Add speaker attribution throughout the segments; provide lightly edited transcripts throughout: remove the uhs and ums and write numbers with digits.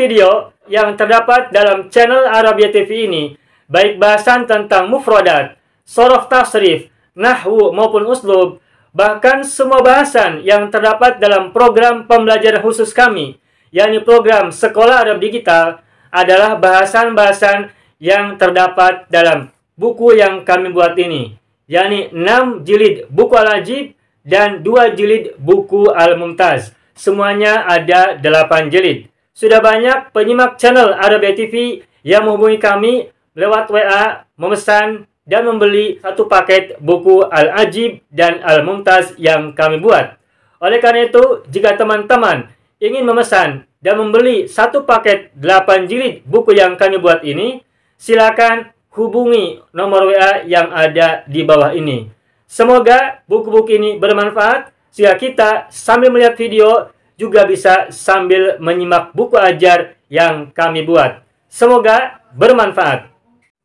Speaker 1: Video yang terdapat dalam channel Arabia TV ini, baik bahasan tentang mufradat, shorof tasrif, nahwu maupun uslub, bahkan semua bahasan yang terdapat dalam program pembelajaran khusus kami, yakni program Sekolah Arab Digital, adalah bahasan-bahasan yang terdapat dalam buku yang kami buat ini, yakni 6 jilid buku Al-Ajib dan 2 jilid buku Al-Mumtaz. Semuanya ada 8 jilid. Sudah banyak penyimak channel Arabia TV yang menghubungi kami lewat WA, memesan dan membeli satu paket buku Al-Ajib dan Al-Mumtaz yang kami buat. Oleh karena itu, jika teman-teman ingin memesan dan membeli satu paket 8 jilid buku yang kami buat ini, silakan hubungi nomor WA yang ada di bawah ini. Semoga buku-buku ini bermanfaat sehingga kita sambil melihat video juga bisa sambil menyimak buku ajar yang kami buat. Semoga bermanfaat.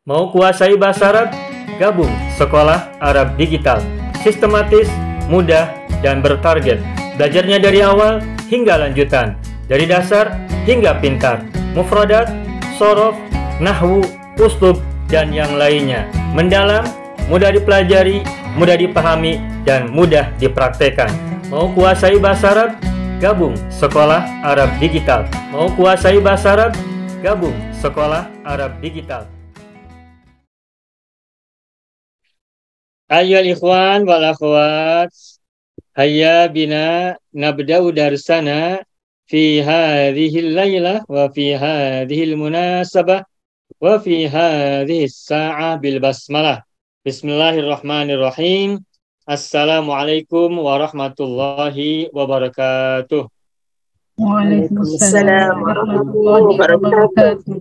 Speaker 1: Mau kuasai bahasa Arab? Gabung Sekolah Arab Digital. Sistematis, mudah, dan bertarget. Belajarnya dari awal hingga lanjutan. Dari dasar hingga pintar. Mufradat, shorof, nahwu, uslub, dan yang lainnya. Mendalam, mudah dipelajari, mudah dipahami, dan mudah dipraktekkan. Mau kuasai bahasa Arab? Gabung Sekolah Arab Digital. Mau kuasai bahasa Arab? Gabung Sekolah Arab Digital. Ayyuhal ikhwan wal akhwat, hayya bina nabda'u darsana fi hadhil laylah wa fi hadhil munasabah wa fi hadhis sa'ah bil basmalah. Bismillahirrahmanirrahim. Assalamualaikum warahmatullahi wabarakatuh.
Speaker 2: Waalaikumsalam warahmatullahi wabarakatuh.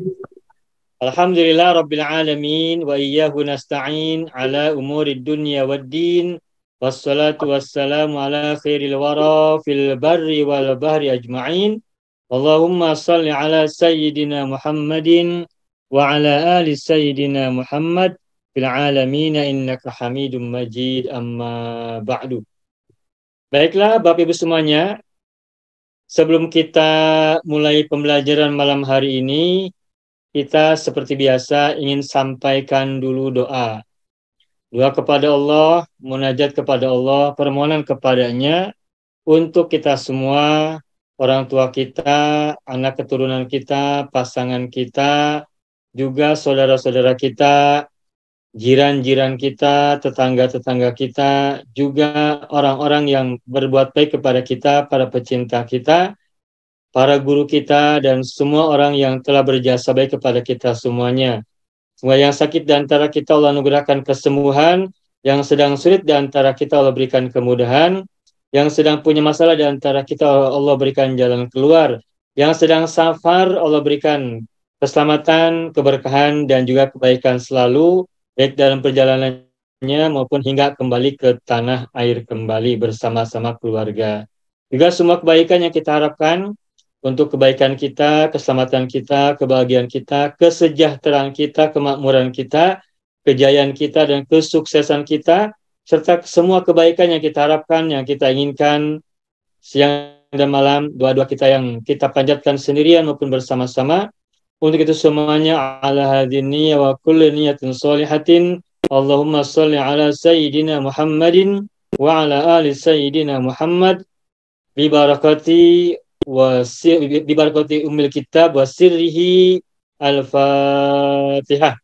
Speaker 1: Alhamdulillah Rabbil Alamin wa iyyahu nasta'in ala umuri dunya waddin. Wassalatu wassalamu ala khairil wara fil barri wal bahri ajma'in. Allahumma salli ala sayyidina Muhammadin wa ala ali sayyidina Muhammad fil alamina innaka hamidum majid, amma ba'du. Baiklah Bapak Ibu semuanya, sebelum kita mulai pembelajaran malam hari ini, kita seperti biasa ingin sampaikan dulu doa. Doa kepada Allah, munajat kepada Allah, permohonan kepadanya untuk kita semua, orang tua kita, anak keturunan kita, pasangan kita, juga saudara-saudara kita, jiran-jiran kita, tetangga-tetangga kita, juga orang-orang yang berbuat baik kepada kita, para pecinta kita, para guru kita, dan semua orang yang telah berjasa baik kepada kita semuanya. Semua yang sakit di antara kita Allah anugerahkan kesembuhan, yang sedang sulit di antara kita Allah berikan kemudahan, yang sedang punya masalah di antara kita Allah berikan jalan keluar, yang sedang safar Allah berikan keselamatan, keberkahan, dan juga kebaikan selalu, baik dalam perjalanannya maupun hingga kembali ke tanah air kembali bersama-sama keluarga. Juga semua kebaikan yang kita harapkan untuk kebaikan kita, keselamatan kita, kebahagiaan kita, kesejahteraan kita, kemakmuran kita, kejayaan kita, dan kesuksesan kita, serta semua kebaikan yang kita harapkan, yang kita inginkan siang dan malam, doa-doa kita yang kita panjatkan sendirian maupun bersama-sama. Untuk itu semuanya ala hadini wa kulli niyatin sholihatin. Allahumma sholli ala sayyidina Muhammadin wa ala ali sayyidina Muhammad bi barakati ummil kitab wa sirrihi. Al-Fatihah.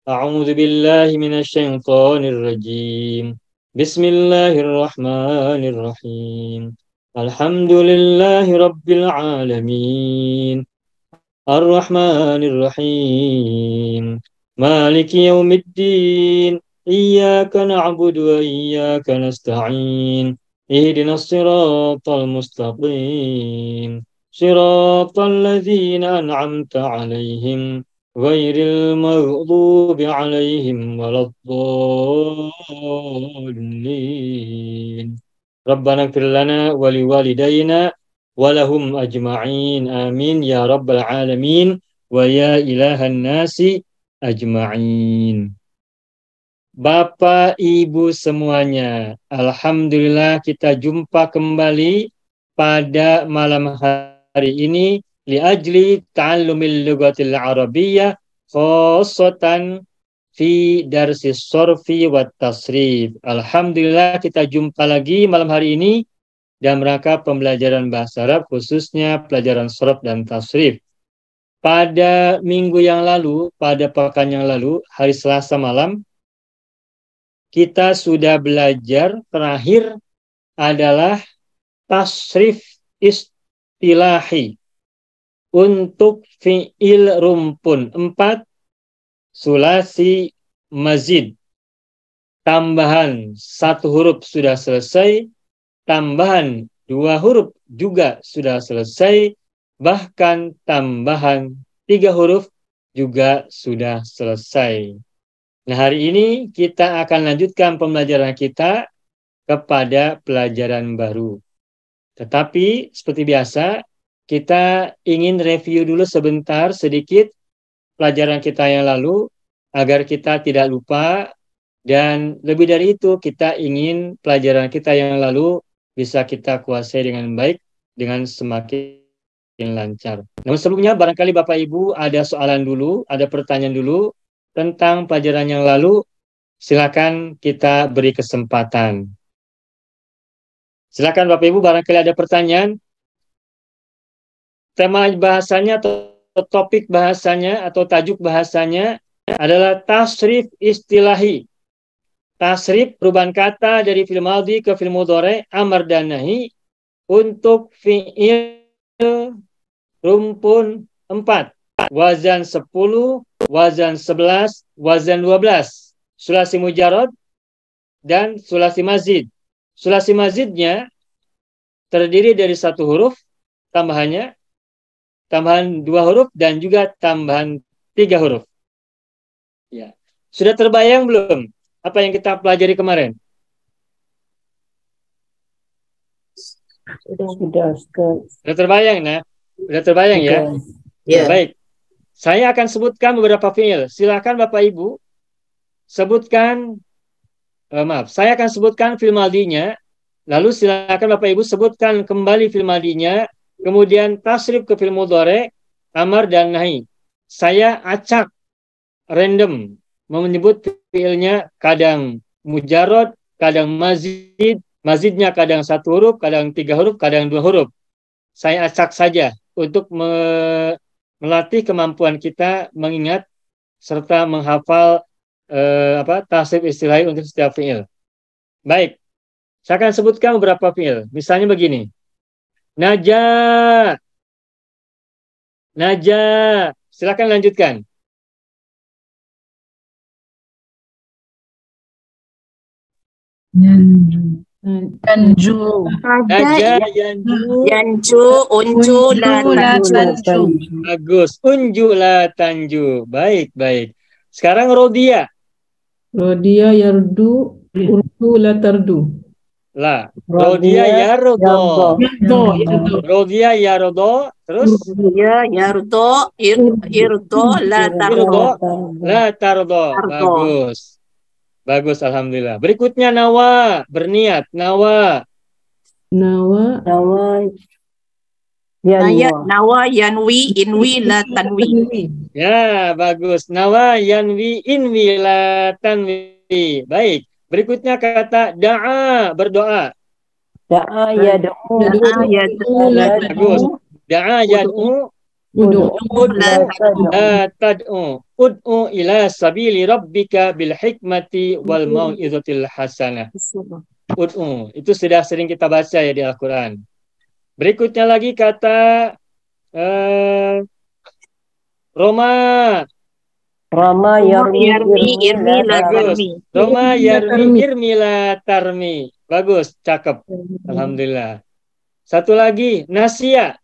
Speaker 1: A'udzu billahi minasy syaithanir rajim. Bismillahirrahmanirrahim. Alhamdulillahi rabbil alamin. Ar-Rahmanir Rahim. Maliki yaumiddin. Iyyaka na'budu wa iyyaka nasta'in. Ihdinas siratal mustaqim. Siratal ladzina an'amta 'alaihim ghairil maghdubi 'alaihim waladdallin. Rabbana ighfir lana wa liwalidayna wa lahum ajma'in. Amin ya rabbal alamin wa ya ilahan nasi ajma'in. Bapak, Ibu semuanya, alhamdulillah kita jumpa kembali pada malam hari ini li ajli ta'allumil lughatil arabiyyah khassatan fi darsis sorfi wat tasrif. Alhamdulillah kita jumpa lagi malam hari ini dalam rangka pembelajaran bahasa Arab, khususnya pelajaran sorf dan tasrif. Pada minggu yang lalu, pada pekan yang lalu, hari Selasa malam, kita sudah belajar, terakhir adalah tasrif istilahi untuk fi'il rumpun 4 sulasi mazid. Tambahan 1 huruf sudah selesai, tambahan 2 huruf juga sudah selesai, bahkan tambahan 3 huruf juga sudah selesai. Nah, hari ini kita akan lanjutkan pembelajaran kita kepada pelajaran baru. Tetapi seperti biasa, kita ingin review dulu sebentar sedikit pelajaran kita yang lalu agar kita tidak lupa, dan lebih dari itu kita ingin pelajaran kita yang lalu bisa kita kuasai dengan baik, dengan semakin lancar. Namun sebelumnya barangkali Bapak Ibu ada soalan dulu, ada pertanyaan dulu tentang pelajaran yang lalu, silakan kita beri kesempatan. Silakan Bapak Ibu, barangkali ada pertanyaan. Tema bahasanya atau topik bahasanya atau tajuk bahasanya adalah tasrif istilahi. Tasrif perubahan kata dari fi'il madhi ke fi'il mudhari, amar dan nahi untuk fi'il rumpun 4. Wazan 10, wazan 11, wazan 12. Sulasi mujarrad dan sulasi mazid. Sulasi mazidnya terdiri dari 1 huruf, tambahan 2 huruf, dan juga tambahan 3 huruf. Ya. Sudah terbayang belum apa yang kita pelajari kemarin? Sudah terbayang, nah? Sudah terbayang ya? Ya. Baik. Saya akan sebutkan beberapa fi'il. Silakan Bapak Ibu sebutkan, saya akan sebutkan fi'il madhinya, lalu silakan Bapak Ibu sebutkan kembali fi'il madhinya, kemudian tasrif ke fi'il mudhari, amar dan nahi. Saya acak random menyebut fi'ilnya, kadang mujarrad, kadang mazid, mazidnya kadang 1 huruf, kadang 3 huruf, kadang 2 huruf. Saya acak saja untuk melatih kemampuan kita mengingat serta menghafal tasrif istilahi untuk setiap fi'il. Baik, saya akan sebutkan beberapa fi'il. Misalnya begini. Naja. Naja. Silakan lanjutkan.
Speaker 2: Yanju.
Speaker 1: Naja, yanju,
Speaker 3: unju, la tanju.
Speaker 1: Bagus. Unju la tanju. Baik, baik. Sekarang Rodia.
Speaker 2: Rodia yardu, urdu la tardu.
Speaker 1: La. Rodia yardo. Rodia yardo. Terus?
Speaker 3: Rodia yardo, irdo, la tardo.
Speaker 1: La tardo. Bagus. Bagus, alhamdulillah. Berikutnya nawa, berniat. Nawa.
Speaker 3: Nawa yanwi, inwi, la tanwi.
Speaker 1: Ya, bagus. Nawa yanwi, inwi, la tanwi. Baik. Berikutnya kata da'a, berdoa.
Speaker 4: Da'a yad'u.
Speaker 1: Bagus. Da'a yad'u. La tad'u. Ud'u ila sabili rabbika bil hikmati wal mau'izatil hasanah. Ud'u. Itu sudah sering kita baca ya di Al-Quran. Berikutnya lagi kata Roma.
Speaker 4: Rama yarmi
Speaker 3: irmi la tarmi.
Speaker 1: Roma yarmi irmi la tarmi. Bagus, cakep. Alhamdulillah. Satu lagi, nasia.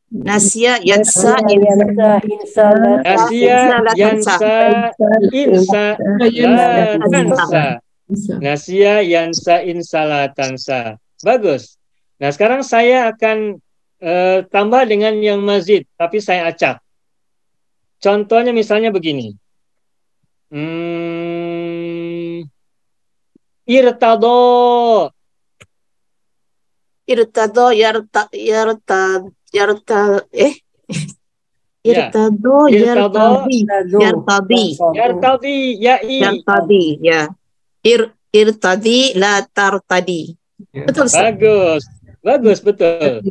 Speaker 3: Nasya, yansa,
Speaker 4: yansa, insa,
Speaker 1: Nasya,
Speaker 3: la
Speaker 1: yansa, insa, la tansa. Nasya, yansa, insa, la tansa. Bagus. Nah, sekarang saya akan tambah dengan yang mazid, tapi saya acak. Contohnya misalnya begini. Irtado.
Speaker 3: Irtado, yartado,
Speaker 1: Irtado.
Speaker 3: yartadi, ya. Irtadi, la tartadi. Betul, Ustaz.
Speaker 1: Bagus, betul.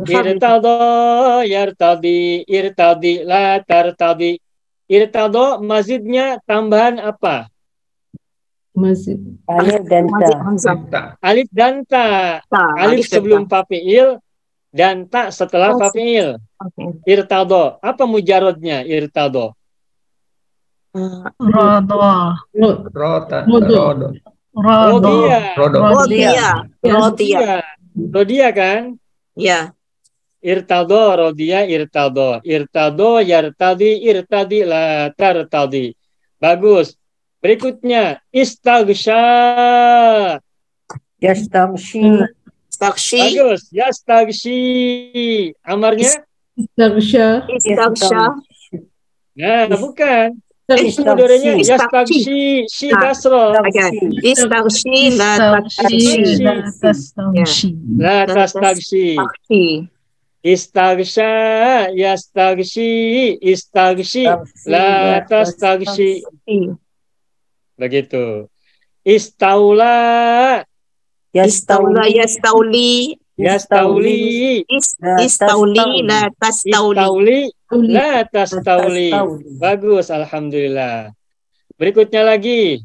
Speaker 1: Irtado, irtadi, la tartadi. Irtado, mazidnya tambahan apa?
Speaker 2: Mazid.
Speaker 4: alif dan ta.
Speaker 1: Alif dan ta. Alif sebelum fa fi'il dan ta setelah fa fi'il. Irtado. Apa mujarodnya irtado? Rodia kan?
Speaker 3: Ya.
Speaker 1: Irtado, rodia, irtado. Irtado, irtadi, la tartadi. Bagus. Berikutnya, istaghsha.
Speaker 4: Yastaghshi.
Speaker 1: Bagus, yastaghshi. Amarnya?
Speaker 2: Istaghsha.
Speaker 1: Nah, bukan. Itu mudorenya yastaghshi, shi kasro.
Speaker 3: Istaghshi, la
Speaker 1: tastaghshi. Istaghsha, yastaghshi, istaghshi, la tastaghshi. Begitu. Istaula.
Speaker 3: yastauli, la tastauli.
Speaker 1: La tastauli. Bagus, alhamdulillah. Berikutnya lagi.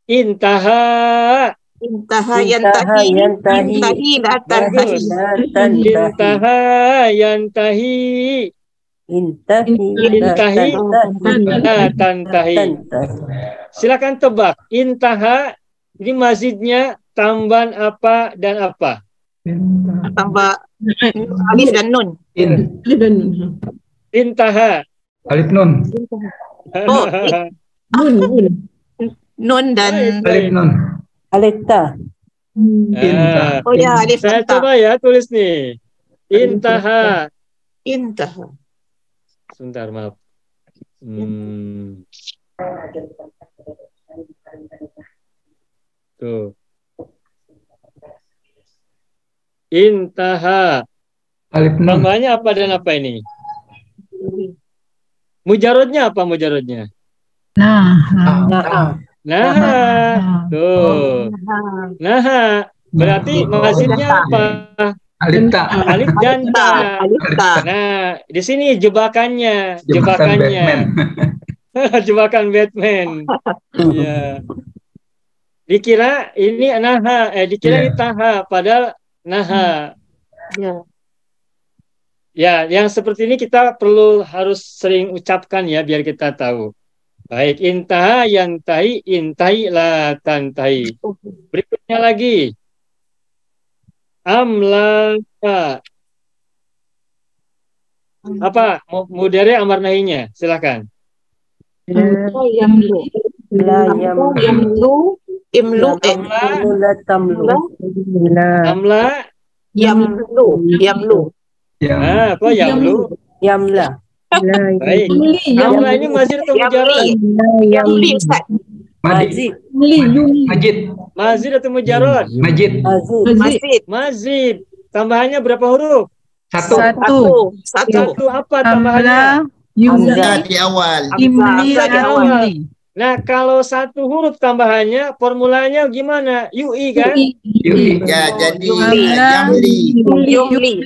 Speaker 1: Intaha.
Speaker 3: Yantahi, la tantahi.
Speaker 1: Intahi, la tantahi. Silakan tebak. Intaha, ini mazidnya tambahan apa dan apa?
Speaker 3: Tambah alif dan nun.
Speaker 2: Alif dan nun.
Speaker 1: Intaha.
Speaker 5: Alif nun.
Speaker 3: Oh, nun dan
Speaker 5: Alif nun.
Speaker 4: Alif ta.
Speaker 3: oh ya, alif
Speaker 1: Saya
Speaker 3: dan ta.
Speaker 1: coba ya tulis nih. Intaha. Sebentar, maaf. Tuh. Intaha.
Speaker 5: Alif nun.
Speaker 1: Tambahnya apa dan apa ini? Mujarodnya apa mujarodnya? Nah. Tuh. Nah. Berarti mazidnya apa?
Speaker 5: Alif ta.
Speaker 1: Alif dan ta. Nah, di sini jebakannya. Jebakan Batman. Iya. Dikira ini naha, dikira ini taha, padahal naha. Ya, yang seperti ini kita harus sering ucapkan ya, biar kita tahu. Baik, intaha, yantahi, intahi, la tantahi. Berikutnya lagi. Amlaka. Apa? Mudhari amar nahinya? Silakan.
Speaker 3: Imlu.
Speaker 1: Amla.
Speaker 3: Yamlu.
Speaker 1: Apa yamlu?
Speaker 4: Yamla.
Speaker 1: Baik. Amla ini mazid atau mujarad?
Speaker 3: Yamli, Ustaz.
Speaker 5: Majid.
Speaker 1: Mazid atau mujarad? Mazid. Tambahannya berapa huruf?
Speaker 5: Satu.
Speaker 1: Satu apa tambahannya?
Speaker 6: Hamzah di awal.
Speaker 1: Nah, kalau satu huruf tambahannya, formulanya gimana? UI kan?
Speaker 6: Ya, jadi Yamli.
Speaker 1: UI.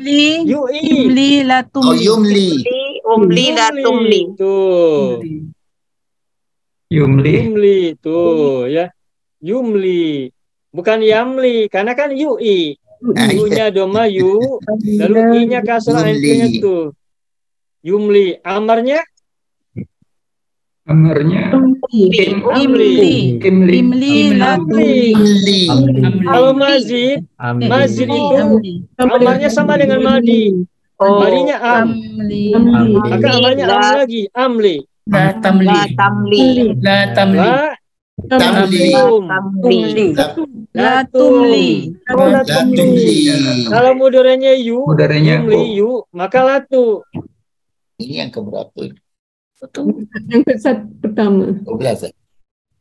Speaker 6: Oh, Yumli.
Speaker 3: La tumli.
Speaker 1: Tuh.
Speaker 5: Yumli.
Speaker 1: Tuh ya. Yumli. Bukan Yamli, karena kan UI. U-nya doma yu, lalu I-nya kasrah nya tuh. Yumli. Amarnya? Kalau mazid itu amarnya sama dengan madi.
Speaker 3: Oh.
Speaker 1: Barinya am.
Speaker 7: Amli.
Speaker 1: Maka amalnya am lagi. Amli.
Speaker 7: La
Speaker 3: La
Speaker 7: tamli.
Speaker 3: tamli.
Speaker 7: La tamli.
Speaker 1: La
Speaker 6: Tamli.
Speaker 3: Tamli.
Speaker 7: La tumli.
Speaker 3: Oh, la tumli.
Speaker 1: Kalau mudorenya yu,
Speaker 5: Mudorenya
Speaker 1: yumli yu, maka latu.
Speaker 6: Ini yang keberapa?
Speaker 2: Yang pertama.
Speaker 6: 12 ya?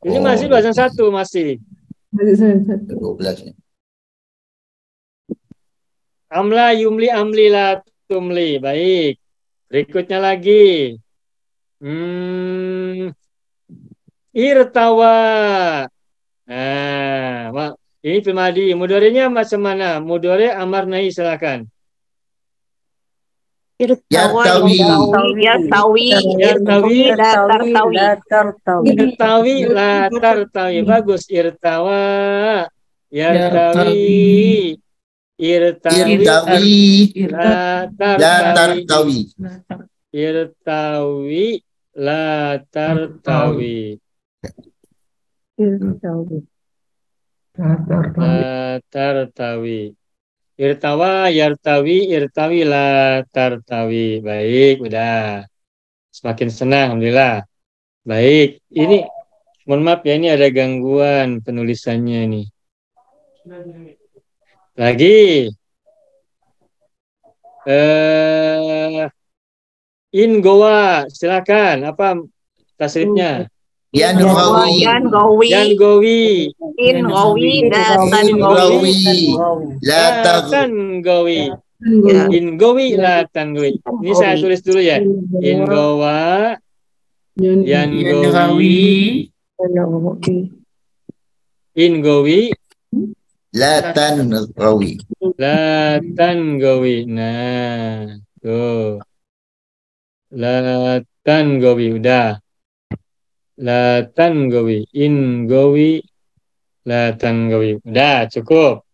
Speaker 1: Ini masih bahasan satu masih.
Speaker 2: Bahasan satu.
Speaker 6: 12 ya.
Speaker 1: Amla, yumli, amli, latumli. Baik. Berikutnya lagi. Irtawa. Nah, ini filmadi. Mudorenya macam mana? Mudore amar nahi, silakan.
Speaker 3: Yartawi.
Speaker 1: Yartawi.
Speaker 3: La tartawi.
Speaker 1: Irtawi, la tartawi. Bagus. Irtawa. Yartawi. Irtawi. La tartawi. Irtawi. La tartawi. La tartawi. Irtawa, yartawi, irtawi, la tartawi. Baik, udah. Semakin senang, alhamdulillah. Baik, ini mohon maaf ya, ini ada gangguan penulisannya nih. Lagi. In Goa, silakan. Apa tasrifnya?
Speaker 6: Yan Rawi.
Speaker 3: Yan Gowi.
Speaker 1: Yan Gowi.
Speaker 3: In Gowi. Datan
Speaker 6: In
Speaker 3: Gowi.
Speaker 6: Rawi.
Speaker 1: Latan Gowi.
Speaker 3: Ya.
Speaker 1: In Gowi, latan Gowi. Ini saya tulis dulu ya. In Goa, Yan Gowi. In Gowi,
Speaker 6: Latan Rawi.
Speaker 1: latan Gowi. Nah, tuh. Latan Gowi, udah. Latan Gowi, in Gowi, latan Gowi. Udah, cukup.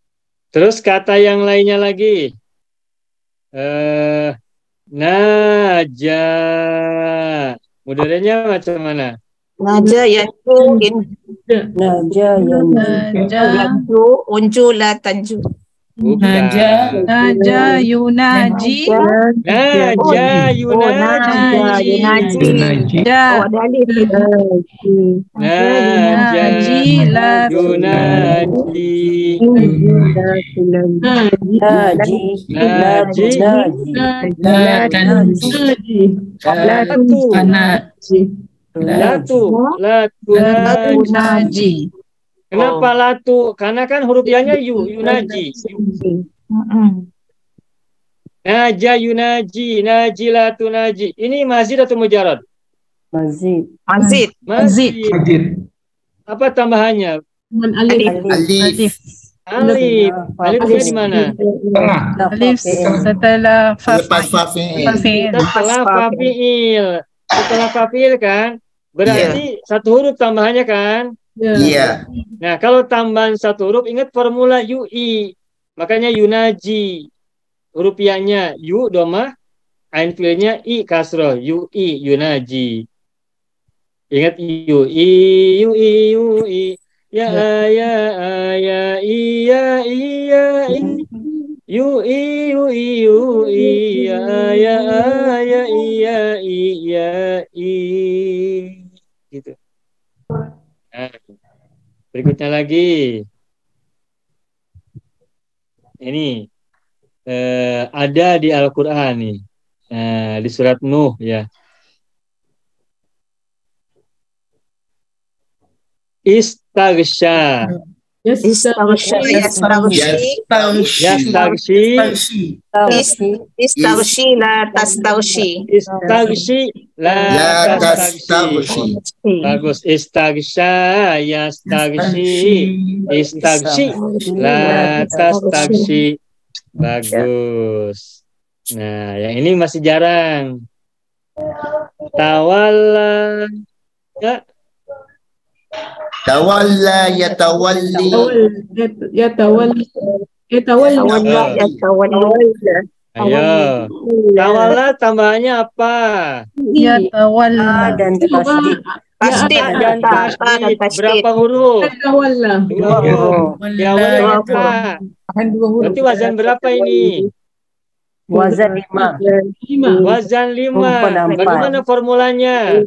Speaker 1: Terus kata yang lainnya lagi. Naja. Mudorenya macam mana?
Speaker 3: Naja yanju.
Speaker 4: Naja
Speaker 3: Yanju. Unju la tanju.
Speaker 1: Bukan.
Speaker 7: Naja yunaji.
Speaker 1: Naja yunaji.
Speaker 3: Yunaji. Oh, ada alif.
Speaker 1: Naja yunaji. Naji. Latu.
Speaker 7: Naji.
Speaker 1: Kenapa latu? Karena kan huruf ya-nya yunaji. Naja yunaji, naji latu naji. Ini mazid atau mujarad?
Speaker 4: Mazid.
Speaker 3: Mazid.
Speaker 1: Apa tambahannya?
Speaker 2: Alif.
Speaker 6: Alif.
Speaker 1: Alif. Alifnya di mana?
Speaker 7: Alif setelah
Speaker 6: Lepas fa'il.
Speaker 1: Setelah fa'il. Setelah fa'il kan? Berarti satu huruf tambahannya kan?
Speaker 6: Iya.
Speaker 1: Nah, kalau tambahan satu huruf, ingat formula UI. Makanya yunaji. Huruf ya-nya yu domah, ain fi'ilnya i kasroh, UI, yunaji. Ingat UI. Ya iya UI ya iya gitu. Nah, berikutnya lagi. Ini ada di Al-Quran nih. Di surat Nuh ya. Istaghsha.
Speaker 3: Yastaghshi la tastaghshi.
Speaker 1: Istaghshi la tastaghshi. Bagus. Istaghsha yastaghshi. Istaghshi la tastaghshi. Bagus. Nah, yang ini masih jarang. Tawalla. Ya.
Speaker 6: Tawalla yatawalli.
Speaker 2: Yatawalli.
Speaker 1: Ayo. Tawalla tambahannya apa?
Speaker 7: Yatawalla
Speaker 4: dan tasdid.
Speaker 3: Tasdid
Speaker 1: Dan tasdid. Berapa huruf?
Speaker 2: Yatawalla.
Speaker 1: Dua huruf. Di awalnya ta. Berarti wazan berapa ini?
Speaker 4: Wazan 5.
Speaker 2: 5.
Speaker 1: Wazan 5.
Speaker 4: Rumpun 4.
Speaker 1: Bagaimana formulanya?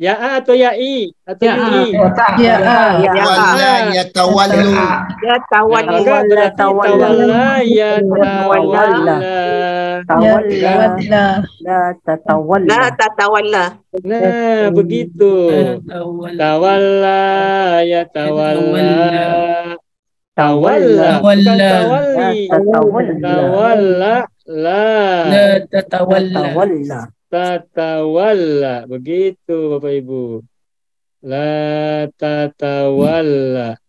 Speaker 1: Ya A atau ya I atau
Speaker 2: Ya A.
Speaker 1: I?
Speaker 7: Ya A.
Speaker 6: Wala yatawallu.
Speaker 3: Ya
Speaker 1: Nah,
Speaker 3: tawalla.
Speaker 1: maka berarti tawalla ya tawalla.
Speaker 7: Ya tawalla.
Speaker 4: La tatawalla.
Speaker 3: La tatawalla.
Speaker 1: Nah, begitu. Tawalla ya tawalla. Tawalla bukan tawalli. Tawalla la
Speaker 4: Tatawalla.
Speaker 1: tatawalla. Begitu Bapak Ibu. La tatawalla.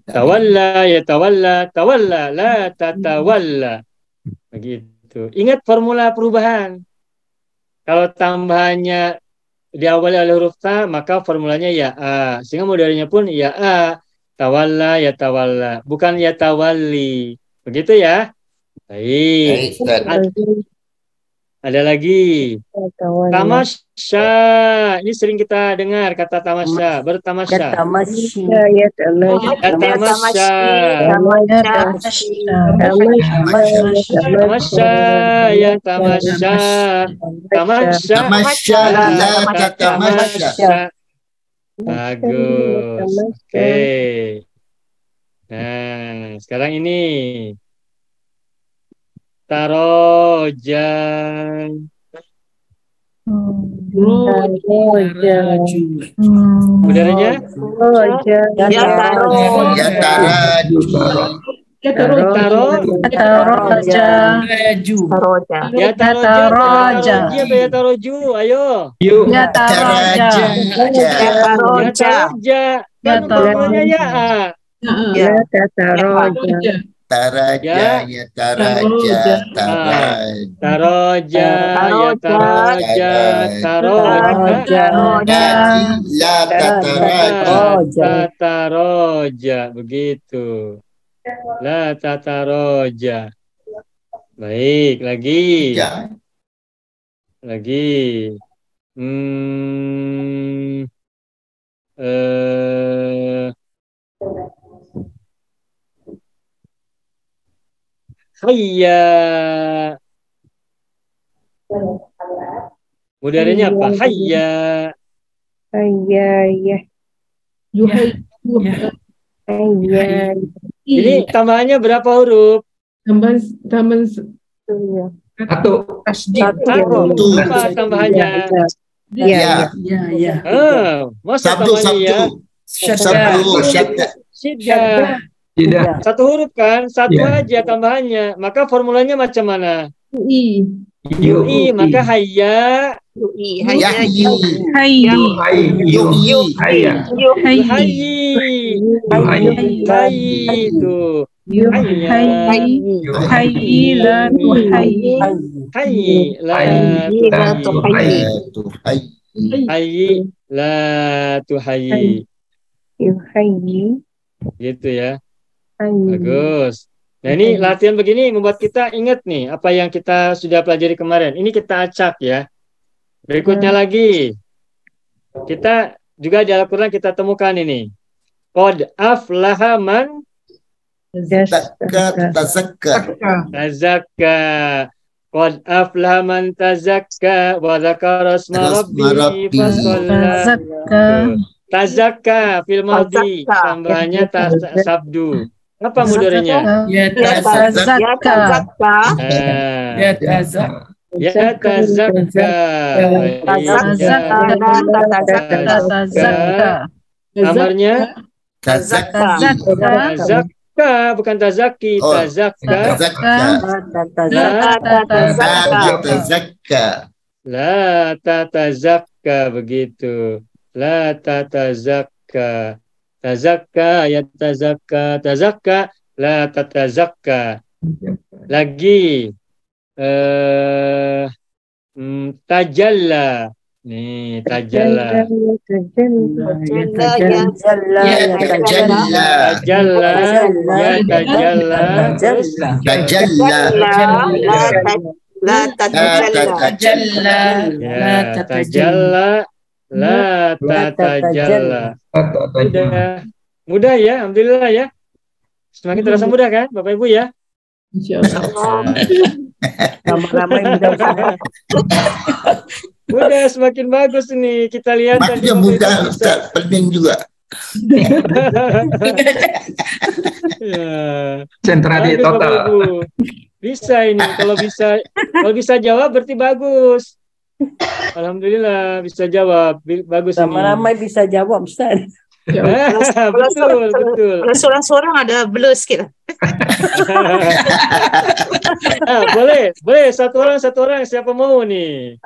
Speaker 1: Tawalla ya tawalla. Tawalla la tatawalla. Begitu. Ingat formula perubahan. Kalau tambahannya diawali oleh huruf ta, maka formulanya ya A. Sehingga modalnya pun ya A. Tawalla ya tawalla. Bukan ya tawalli. Begitu ya. Baik.
Speaker 6: Baik, Ustaz.
Speaker 1: Ada lagi. Tamasya. Ini sering kita dengar kata tamasya. Bertamasya.
Speaker 4: Tamasya.
Speaker 1: Ya tamasya. Tamasya ya tamasya. Tamasya.
Speaker 6: Tamasya la tatamasya.
Speaker 1: Bagus. Oke. Nah, sekarang ini taroja. Udaranya?
Speaker 3: Ya taro.
Speaker 6: Ya taraju.
Speaker 2: Ya taruh.
Speaker 7: Taroja.
Speaker 3: Taroja.
Speaker 1: Ya taroja. Ya taroju. Ayo.
Speaker 5: Yuk.
Speaker 7: Ya taroja.
Speaker 6: Taraja.
Speaker 1: Ya
Speaker 3: Taroja.
Speaker 1: taroja.
Speaker 7: Ya
Speaker 1: Kan formulanya ya A.
Speaker 3: Ya.
Speaker 6: Taraja ya taraja. Taraj.
Speaker 1: Taroja. Ya taroja. Taroja.
Speaker 6: Naji la tataraja.
Speaker 1: Tataroja. Begitu. La tataroja. Baik, lagi.
Speaker 6: Ya.
Speaker 1: Lagi. Hayya. Mudaranya apa? Hayya.
Speaker 2: Yuhai.
Speaker 1: Ini tambahannya berapa huruf?
Speaker 2: Tambah
Speaker 5: Satu.
Speaker 1: Satu. Apa tambahannya?
Speaker 6: Ya.
Speaker 1: Masa
Speaker 6: Sabtu,
Speaker 1: tambahannya ya?
Speaker 6: Sabtu, syadda.
Speaker 1: Syiddah.
Speaker 5: Tidak.
Speaker 1: Satu huruf kan? Satu aja tambahannya. Maka formulanya macam mana?
Speaker 2: I.
Speaker 1: Yui, maka hayya.
Speaker 6: Yahyi.
Speaker 7: Hayyi.
Speaker 6: Yuhyi.
Speaker 5: Hayya.
Speaker 7: Hayyi.
Speaker 1: Hayyi. Hayyi itu.
Speaker 7: Hayyi. Hayyi la tuhayyi.
Speaker 1: Hayyi la tuhayyi. Hayyi la tuhayyi. Gitu ya. Bagus. Nah ini latihan begini membuat kita ingat nih apa yang kita sudah pelajari kemarin. Ini kita acak ya. Berikutnya lagi. Kita juga di Al-Quran kita temukan ini. Qad aflaha man
Speaker 6: Tazakka.
Speaker 1: tazakka. Qad aflaha man tazakka wa dzakara asma rabbih fasalla. Tazakka fil madhi tambahannya sabdu. Apa mudorenya?
Speaker 7: Ya tazakka.
Speaker 1: Ya tazakka. Kamarnya
Speaker 6: Tazakki.
Speaker 1: tazakka bukan tazaki. Tazakka.
Speaker 6: Tazakka.
Speaker 1: La tatazakka begitu. La tatazakka. Tazakka ya tazakka. Tazakka la tatazakka. Lagi tajalla. Nih tajalla. Tajalla ya tajalla.
Speaker 6: Tajalla.
Speaker 3: La tatajalla.
Speaker 1: Ya tajalla la tatajalla. Mudah ya, alhamdulillah ya. Semakin terasa mudah kan, Bapak Ibu ya.
Speaker 2: InsyaAllah.
Speaker 4: Ramai-ramai mudah-mudahan.
Speaker 1: Udah semakin bagus ini. Kita lihat tadi
Speaker 6: Maksudnya
Speaker 1: Bapak
Speaker 6: mudah
Speaker 1: Ibu bisa.
Speaker 6: Ustaz, pening juga.
Speaker 1: Ya.
Speaker 5: Sentradi
Speaker 1: Aduh, Bapak
Speaker 5: total.
Speaker 1: Ibu. Bisa ini. Kalau bisa jawab berarti bagus. Alhamdulillah bisa jawab. Bagus ini.
Speaker 4: Ramai-ramai bisa jawab, Ustaz.
Speaker 1: Betul.
Speaker 3: Kalau seorang-seorang ada blur sikit lah.
Speaker 1: Boleh satu orang siapa mau nih?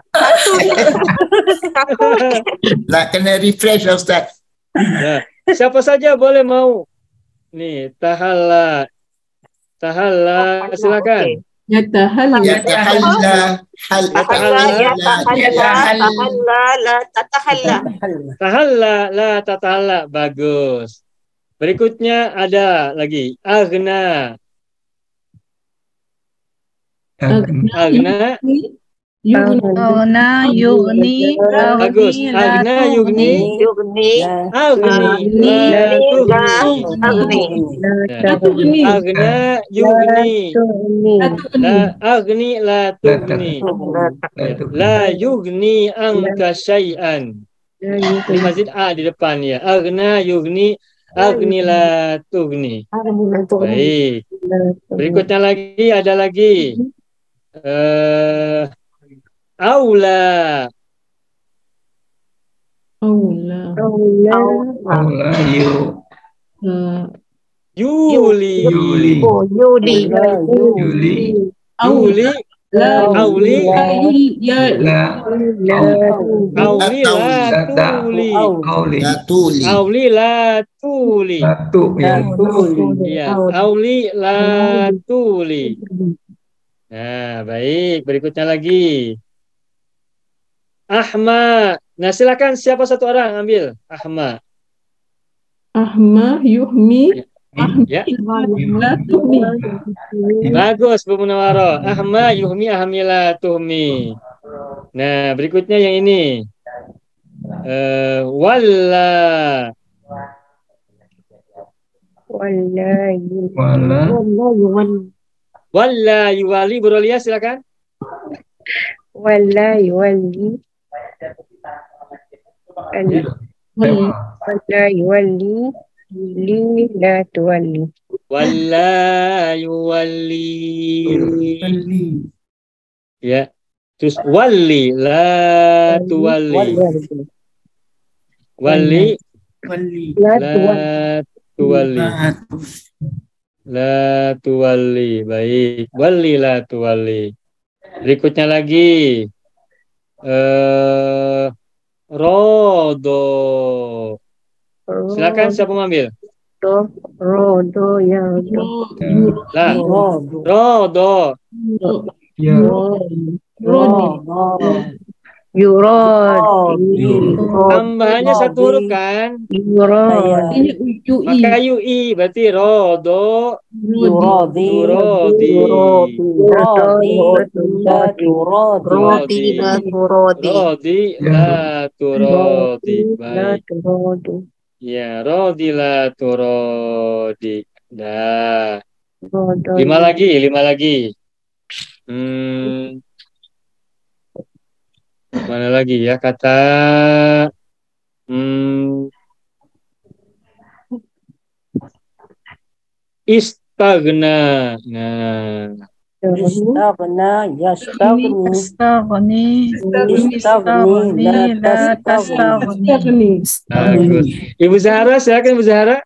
Speaker 6: Nak kena refresh Ustaz.
Speaker 1: Ya, siapa saja boleh mau. Nih, tahalla silakan.
Speaker 2: Yatahalla.
Speaker 6: Yatahalla hal
Speaker 1: Tahalla la tatahalla, bagus. Berikutnya ada lagi aghna. Aghna,
Speaker 7: Aghna yugni
Speaker 1: bagus.
Speaker 7: aghni la
Speaker 1: Aghna yugni,
Speaker 3: Yugni
Speaker 1: aghni la tughni. Aghna yugni, aghni la tughni. La yugni anka syai'an. Di masjid A di depan ya. Aghna yugni, aghni la tughni. Baik. Berikutnya lagi ada lagi. Aula. Yuli.
Speaker 5: Yuli.
Speaker 1: Auli la tuli.
Speaker 6: Yatuli
Speaker 1: Auli la tuli.
Speaker 5: Satu ya.
Speaker 1: Ya, auli la tuli. Nah, baik. Berikutnya lagi. Ahma. Nah, silakan siapa satu orang ambil. Ahma.
Speaker 2: Ahma yuhmi.
Speaker 1: Ya.
Speaker 2: La tuhmi.
Speaker 1: Bagus, Bu Munawwaro. Ahma yuhmi ahmila tuhmi. Nah, berikutnya yang ini. Walla. Walla yuwali. Bu Rolia silakan. Walla yuwali. Ya. Terus wali la tuwali. Wali la tuwali. La tuwali. Baik. Wali la tuwali. Berikutnya lagi. Rodo. Silakan siapa mengambil? Lah. Rodo.
Speaker 5: Ya.
Speaker 1: Tambahannya satu huruf kan? Maka UI berarti rodo. Rodi. Rodi la turodi. Baik. Ya, rodi la turodi. Dah. 5 lagi. Mana lagi ya kata istagna. Nah,
Speaker 7: Istaghni la tastaghni.
Speaker 1: bagus. Ibu Zahra, silakan Ibu Zahra.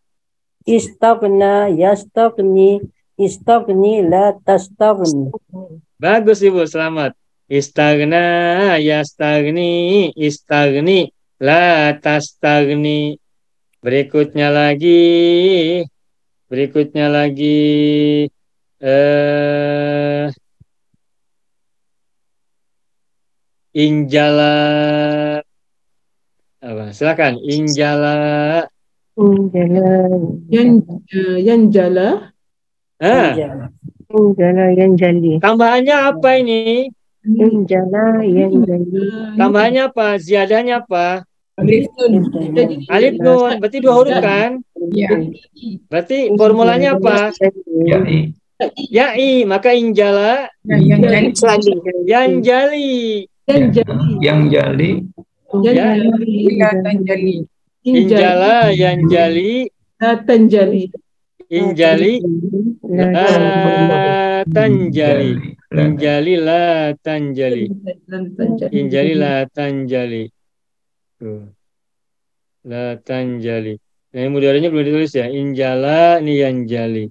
Speaker 4: Istagni la tastaghni.
Speaker 1: Bagus Ibu, selamat. Istagna yastagni, istagni la tastagni. Berikutnya lagi injala. Apa? Silakan injala.
Speaker 2: Yanjala.
Speaker 1: Tambahannya apa ini? Tambahannya apa? Ziyadahnya apa? Alif nun. Berarti 2 huruf kan?
Speaker 2: Ya.
Speaker 1: Berarti formulanya apa?
Speaker 5: Ya.
Speaker 1: ya'i, maka injala
Speaker 7: Yang jadi.
Speaker 1: yanjali.
Speaker 5: Yang jali.
Speaker 1: Ya,
Speaker 7: Kelihatan jali.
Speaker 1: injala yanjali,
Speaker 2: La tanjali.
Speaker 1: injali la tanjali, injali la tanjali, injali la tanjali. Tuh. La tanjali. Nah, ini mudharanya belum ditulis ya. Injala ini yanjali.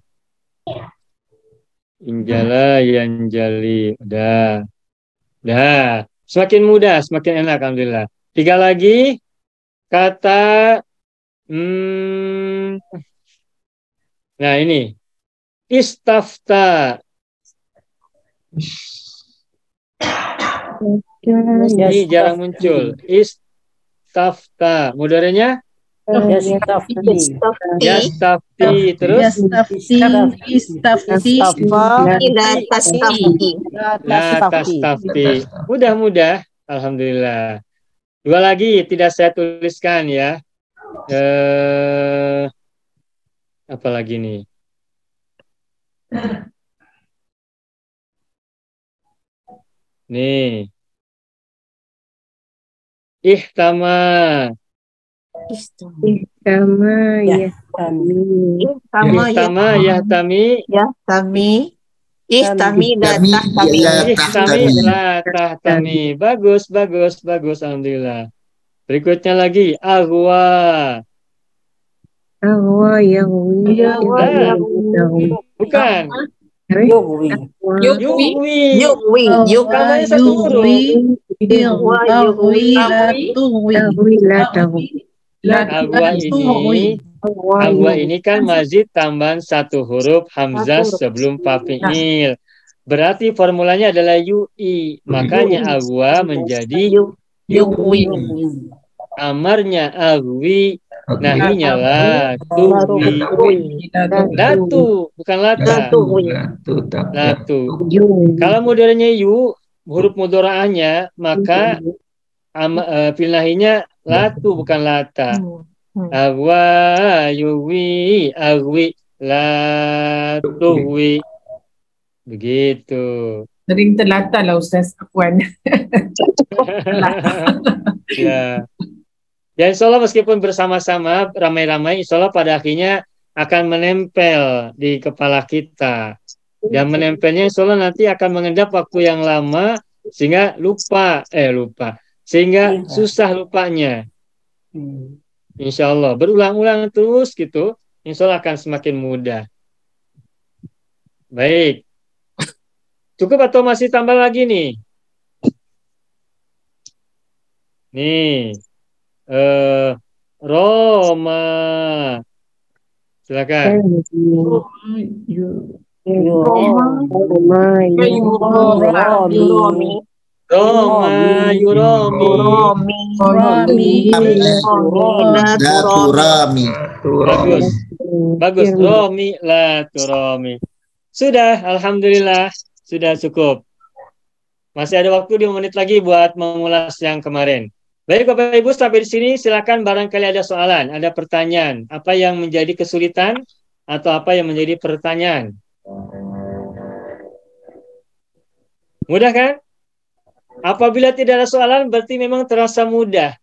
Speaker 1: Injala yanjali. Udah. Udah. Semakin mudah, semakin enak alhamdulillah. 3 lagi kata nah ini istafta. Ini jarang muncul. Istafta. Mudharanya
Speaker 4: Yastafti.
Speaker 1: yastafti. Terus
Speaker 7: Istafti.
Speaker 1: la tastafti. Mudah-mudah. Alhamdulillah. 2 lagi tidak saya tuliskan ya. Apa lagi nih? Nih. Ihtama. Ihtama yahtami.
Speaker 3: Ihtami la
Speaker 6: Kami
Speaker 3: tahtami.
Speaker 6: la
Speaker 1: Ihtami
Speaker 6: tahtami.
Speaker 1: la tahtami. Bagus, bagus, bagus. Alhamdulillah. Berikutnya lagi. Ahwa. Bukan.
Speaker 4: Yugwi.
Speaker 1: Yukwi. Tambahin satu huruf. Ahwa ini kan mazid tambahan satu huruf hamzah sebelum fa fi'il. Berarti formulanya adalah yui. Makanya ahwa menjadi yukwi. Amarnya ahwi. Nahinya la tuwi. Latu, bukan lata. Latu. Kalau mudharanya yu, huruf mudharaahnya, maka fil nahinya latu, bukan lata. Ahwa yuwi ahwi latuwi. Begitu.
Speaker 7: Sering terlata lah Ustaz Afwan.
Speaker 1: Ya. Ya insya Allah meskipun bersama-sama ramai-ramai, insya Allah pada akhirnya akan menempel di kepala kita. Dan menempelnya insya Allah nanti akan mengendap waktu yang lama sehingga lupa. Sehingga susah lupanya. Insya Allah. Berulang-ulang terus gitu, insya Allah akan semakin mudah. Baik. Cukup atau masih tambah lagi nih? Nih. Roma. Silakan. Roma, yuromi.
Speaker 6: Turami.
Speaker 1: Bagus. Bagus. Romi, la turami. Sudah, alhamdulillah. Sudah cukup. Masih ada waktu 5 menit lagi buat mengulas yang kemarin. Baik Bapak Ibu, sampai di sini silakan barangkali ada soalan, ada pertanyaan. Apa yang menjadi kesulitan atau apa yang menjadi pertanyaan? Mudah kan? Apabila tidak ada soalan berarti memang terasa mudah.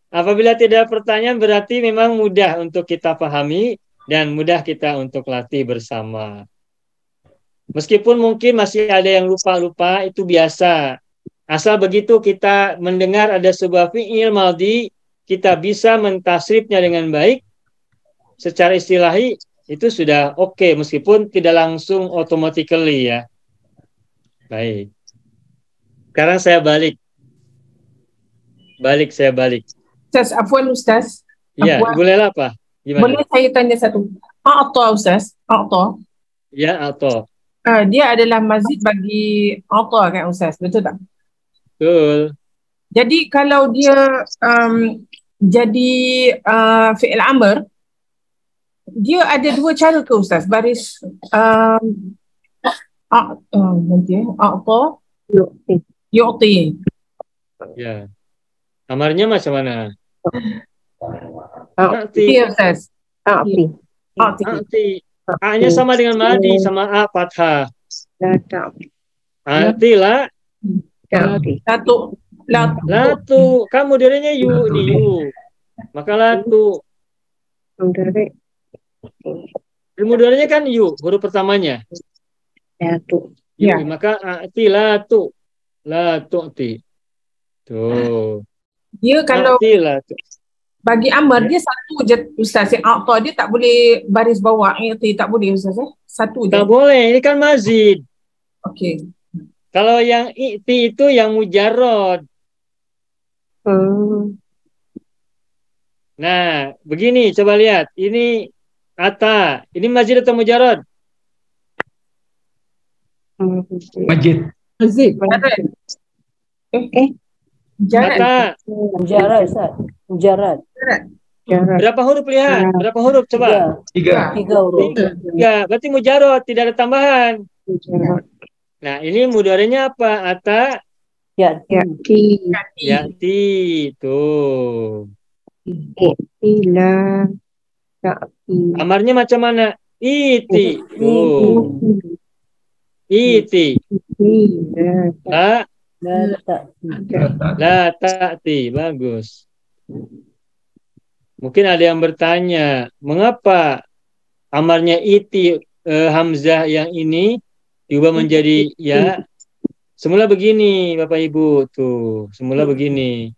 Speaker 1: Apabila tidak ada pertanyaan berarti memang mudah untuk kita pahami dan mudah kita untuk latih bersama. Meskipun mungkin masih ada yang lupa-lupa, itu biasa. Asal begitu kita mendengar ada sebuah fi'il madhi, kita bisa mentasrifnya dengan baik, secara istilahi itu sudah oke, meskipun tidak langsung automatically ya. Baik. Sekarang saya balik. Saya balik.
Speaker 7: Ustaz Afwan Ustaz.
Speaker 1: Iya,
Speaker 7: Afwan.
Speaker 1: Ibu Lela apa? Gimana?
Speaker 7: Boleh saya tanya satu? A'ta Ustaz. A'ta.
Speaker 1: Ya, atau.
Speaker 7: Dia adalah mazid bagi a'ta kan Ustaz, betul tak?
Speaker 1: Betul.
Speaker 7: Jadi kalau dia jadi fi'il amr, dia ada 2 cara ke Ustaz? Baris a'ta yu'ti.
Speaker 1: Ya. Amarnya macam mana?
Speaker 7: Iya Ustaz. A'ti.
Speaker 1: A'ti. A-nya sama dengan madi, sama A fathah.
Speaker 8: La ta'ti.
Speaker 1: Atila,
Speaker 7: Latu. Latu.
Speaker 1: latu. Kan mudarinya yu, ini yu. Maka latu.
Speaker 8: Mudari.
Speaker 1: Mudarinya kan yu, huruf pertamanya.
Speaker 8: Latu.
Speaker 1: Yu,
Speaker 7: Ya.
Speaker 1: maka atila tu. Latu ti. Tuh.
Speaker 7: Dia kalau
Speaker 1: Atila tu.
Speaker 7: bagi Amr dia satu je Ustaz. Yang Aqta dia tak boleh baris bawah. Tak boleh Ustaz. Satu je.
Speaker 1: Tak boleh, ini kan mazid.
Speaker 7: Okey.
Speaker 1: Kalau yang i'ti itu yang mujarrad. Nah, begini coba lihat. Ini ata. Ini mazid atau mujarrad?
Speaker 5: Majid.
Speaker 2: Mazid.
Speaker 7: Jarat.
Speaker 1: Ata.
Speaker 4: Mujarad, Ustaz. Mujarad.
Speaker 1: Berapa huruf lihat? Berapa huruf coba?
Speaker 5: 3.
Speaker 4: 3 huruf.
Speaker 1: Tiga. Berarti mujarrad, tidak ada tambahan. Nah, ini mudhari'nya apa? Ata
Speaker 4: Ya.
Speaker 1: yati. Tuh.
Speaker 8: Ila ta'ti.
Speaker 1: Amarnya macam mana? Iti. Tuh. Iti.
Speaker 8: Ila
Speaker 1: La, la ta'ti. Bagus. Mungkin ada yang bertanya, mengapa amarnya iti hamzah yang ini diubah menjadi ya? Semula begini, Bapak Ibu. Tuh, semula begini.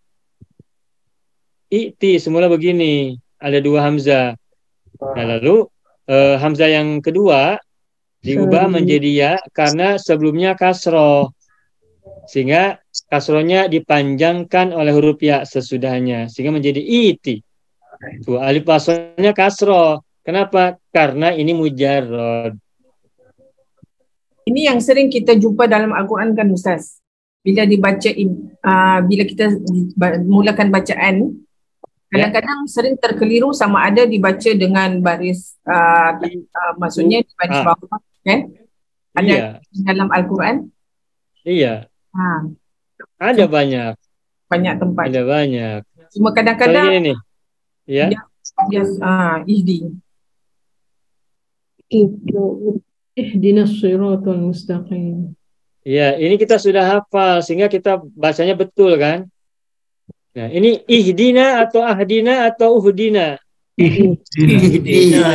Speaker 1: Iti semula begini, ada 2 hamzah. Nah, lalu hamzah yang kedua diubah menjadi ya karena sebelumnya kasroh. Sehingga kasrohnya dipanjangkan oleh huruf ya sesudahnya. Sehingga menjadi iti. Tuh, alif wasrohnya kasroh. Kenapa? Karena ini mujarrad.
Speaker 7: Ini yang sering kita jumpa dalam Al-Quran kan Ustaz. Bila dibaca, bila kita mulakan bacaan, kadang-kadang sering terkeliru sama ada dibaca dengan baris, maksudnya di baris bawah, kan? Ada dalam Al-Quran?
Speaker 1: Iya. Ada banyak.
Speaker 7: Banyak tempat.
Speaker 1: Ada banyak.
Speaker 7: Cuma kadang-kadang
Speaker 1: ini nih. Ya.
Speaker 7: Ihdi.
Speaker 2: Ihdinas siratal mustaqim.
Speaker 1: Ya, ini kita sudah hafal sehingga kita bacanya betul kan? Nah, ini ihdina atau ahdina atau uhdina? Ihdina.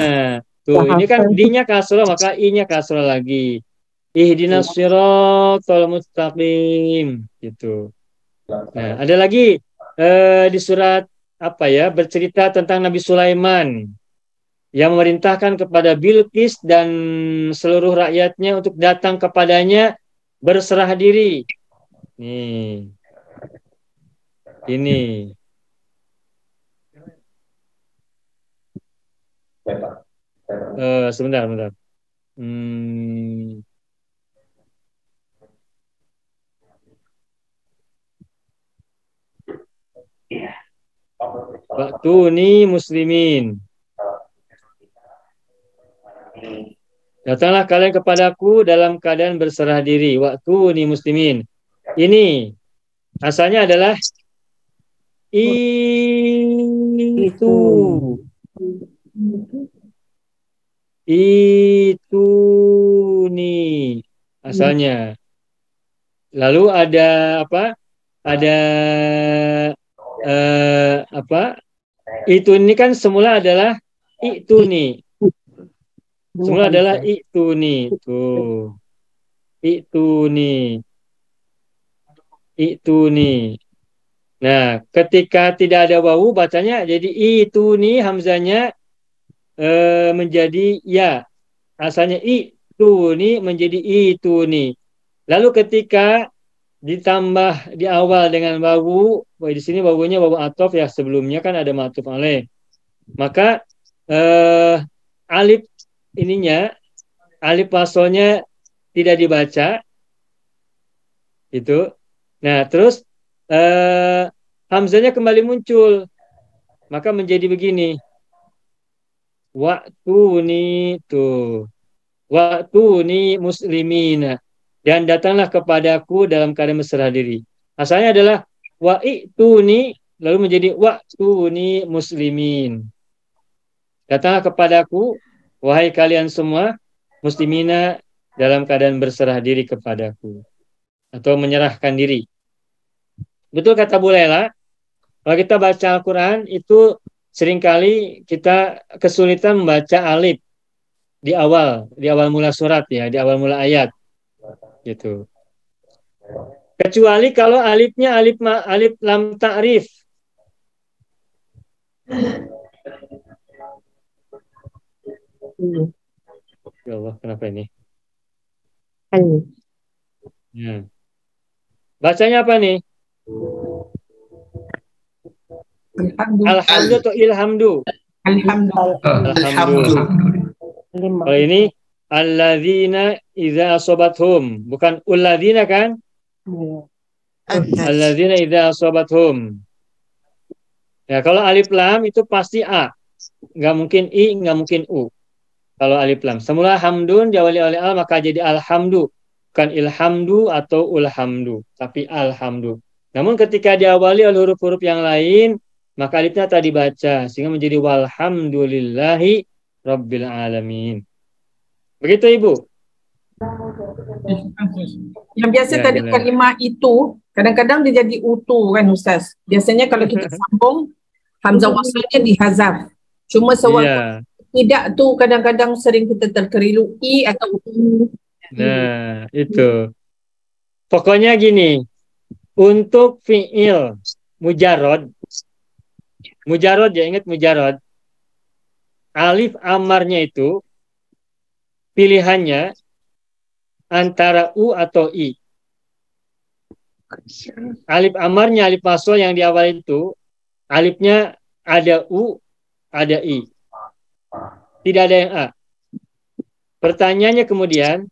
Speaker 1: Tuh, ini kan D-nya kasroh maka I-nya kasroh lagi. Ihdinas siratal mustaqim gitu. Nah, ada lagi di surat apa ya, bercerita tentang Nabi Sulaiman yang memerintahkan kepada Bilqis dan seluruh rakyatnya untuk datang kepadanya berserah diri. Nih. Ini. Sebentar. Waktuni muslimin. Datanglah kalian kepadaku dalam keadaan berserah diri. Waktuni muslimin. Ini asalnya adalah itu nih asalnya. Lalu ada apa? Ada itu ini kan semula adalah itu nih. Semula adalah itu nih. Tuh. Itu nih. Nah, ketika tidak ada wawu bacanya jadi itu nih hamzanya menjadi ya. Asalnya itu nih menjadi itu nih. Lalu ketika ditambah di awal dengan wawu, di sini wawunya wawu athof ya, sebelumnya kan ada ma'tuf alaih. Maka alif ininya, alif wasolnya tidak dibaca. Itu. Nah, terus hamzanya kembali muncul. Maka menjadi begini. Waktuni tuh. Waktuni muslimina. Dan datanglah kepadaku dalam keadaan berserah diri. Asalnya adalah wa'ituni lalu menjadi waktuni muslimin. Datanglah kepadaku wahai kalian semua muslimina dalam keadaan berserah diri kepadaku atau menyerahkan diri. Betul kata Bu Lela, kalau kita baca Al-Quran itu seringkali kita kesulitan membaca alif di awal mula surat ya, di awal mula ayat gitu. Kecuali kalau alifnya alif lam ta'rif. Ya Allah, kenapa ini? Ya. Bacanya apa nih? Alhamdu atau ilhamdu? Alhamdu. Kalau ini alladzina idza asabathum, bukan ulladzina kan? Alladzina idza asabathum. Ya, kalau alif lam itu pasti a. Nggak mungkin i, nggak mungkin u. Kalau alif lam. Semula hamdun diawali oleh al maka jadi alhamdu. Bukan ilhamdu atau ulhamdu, tapi alhamdu. Namun ketika diawali oleh huruf-huruf yang lain, maka alifnya tadi baca sehingga menjadi walhamdulillahi rabbil alamin. Begitu Ibu?
Speaker 7: Yang biasa
Speaker 1: Ya,
Speaker 7: tadi
Speaker 1: boleh.
Speaker 7: kalimah itu kadang-kadang dia jadi utuh kan Ustaz. Biasanya kalau kita sambung hamzah wasalnya dihazaf. Cuma sewaktu tidak tu kadang-kadang sering kita terkeliru i atau u.
Speaker 1: Nah, itu. Pokoknya gini, untuk fi'il mujarrad ya, ingat mujarrad, alif amarnya itu pilihannya antara u atau i. Alif amarnya, alif wasl yang di awal itu, alifnya ada u, ada i. Tidak ada yang a. Pertanyaannya kemudian,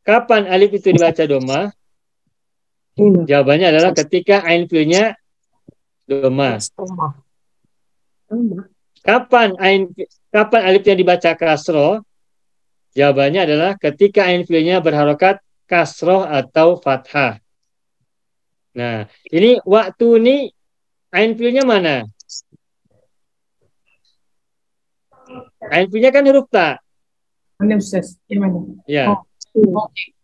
Speaker 1: kapan alif itu dibaca doma? Jawabannya adalah ketika ain fi'ilnya doma. Kapan alifnya dibaca kasroh? Jawabannya adalah ketika ain fi'ilnya berharokat kasroh atau fathah. Nah, ini waktu ini ain fi'ilnya mana? Ain fi'ilnya kan huruf ta.
Speaker 7: Mana Ustaz? Yang mana?
Speaker 1: Ya.
Speaker 7: Okey.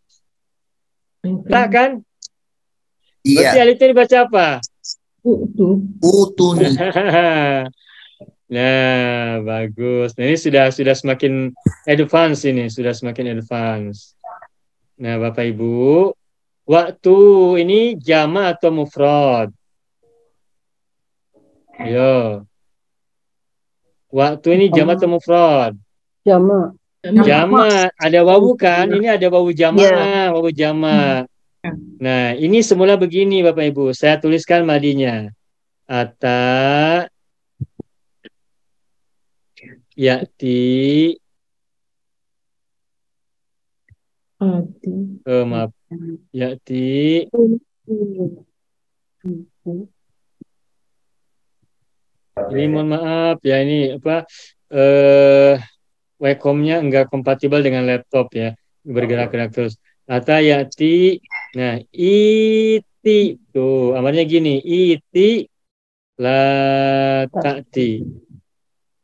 Speaker 1: Tak kan? Berarti
Speaker 6: Iya.
Speaker 1: alifnya dibaca apa?
Speaker 6: Utun.
Speaker 1: Nah, bagus. Nah, ini sudah semakin advance ini, sudah semakin advance. Nah, Bapak Ibu, waktu ini jama atau mufrad? Yo. Waktu ini jama atau mufrad?
Speaker 4: Jama.
Speaker 1: Jama, ada wawu kan? Ini ada wawu jamaah, wawu jama. Nah, ini semula begini Bapak Ibu. Saya tuliskan madinya. Ata ya'ti maaf. Ya'ti ini mohon maaf ya, ini apa wacom-nya enggak kompatibel dengan laptop ya, bergerak-gerak terus. Ata ya'ti, nah iti tuh amarnya gini, iti la ta'ti,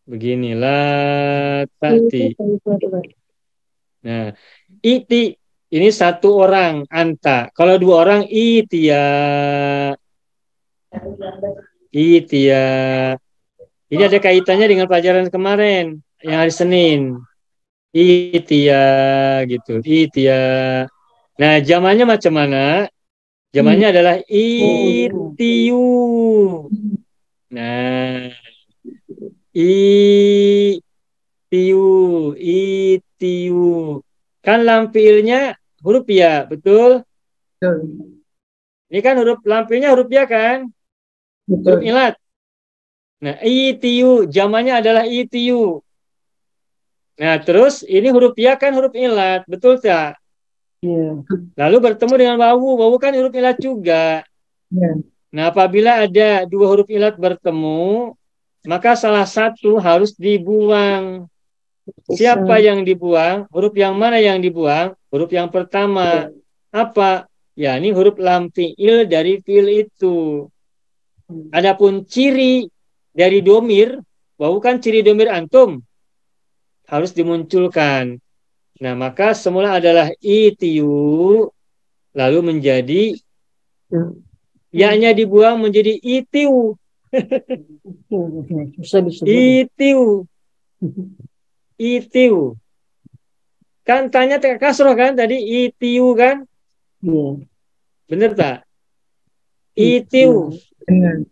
Speaker 1: begini la ta'ti. Nah iti ini satu orang anta, kalau dua orang itia. Ini ada kaitannya dengan pelajaran kemarin yang hari Senin. Itia gitu, itia. Nah, zamannya macam mana? Zamannya adalah itiu. Nah, itiu. Kan lam fiilnya huruf ya, betul? Ini kan lam fiilnya huruf ya kan? Huruf ilat. Nah, itiu, zamannya adalah itiu. Nah, terus ini huruf ya kan huruf ilat, betul tak?
Speaker 4: Iya.
Speaker 1: Lalu bertemu dengan wawu kan huruf ilat juga. Nah, apabila ada dua huruf ilat bertemu, maka salah satu harus dibuang. Siapa yang dibuang? Huruf yang mana yang dibuang? Huruf yang pertama. Apa? Ya, ini huruf lam fi'il dari fi'il itu. Adapun ciri dari domir, wawu kan ciri domir antum. harus dimunculkan. Nah, maka semula adalah itiu, lalu menjadi ya-nya dibuang menjadi itiu.
Speaker 4: Susah disebut.
Speaker 1: Itiu. Itiu. Kan tanya kasroh kan tadi itiu kan?
Speaker 4: Iya.
Speaker 1: Bener tak? Itiu.
Speaker 7: Benar.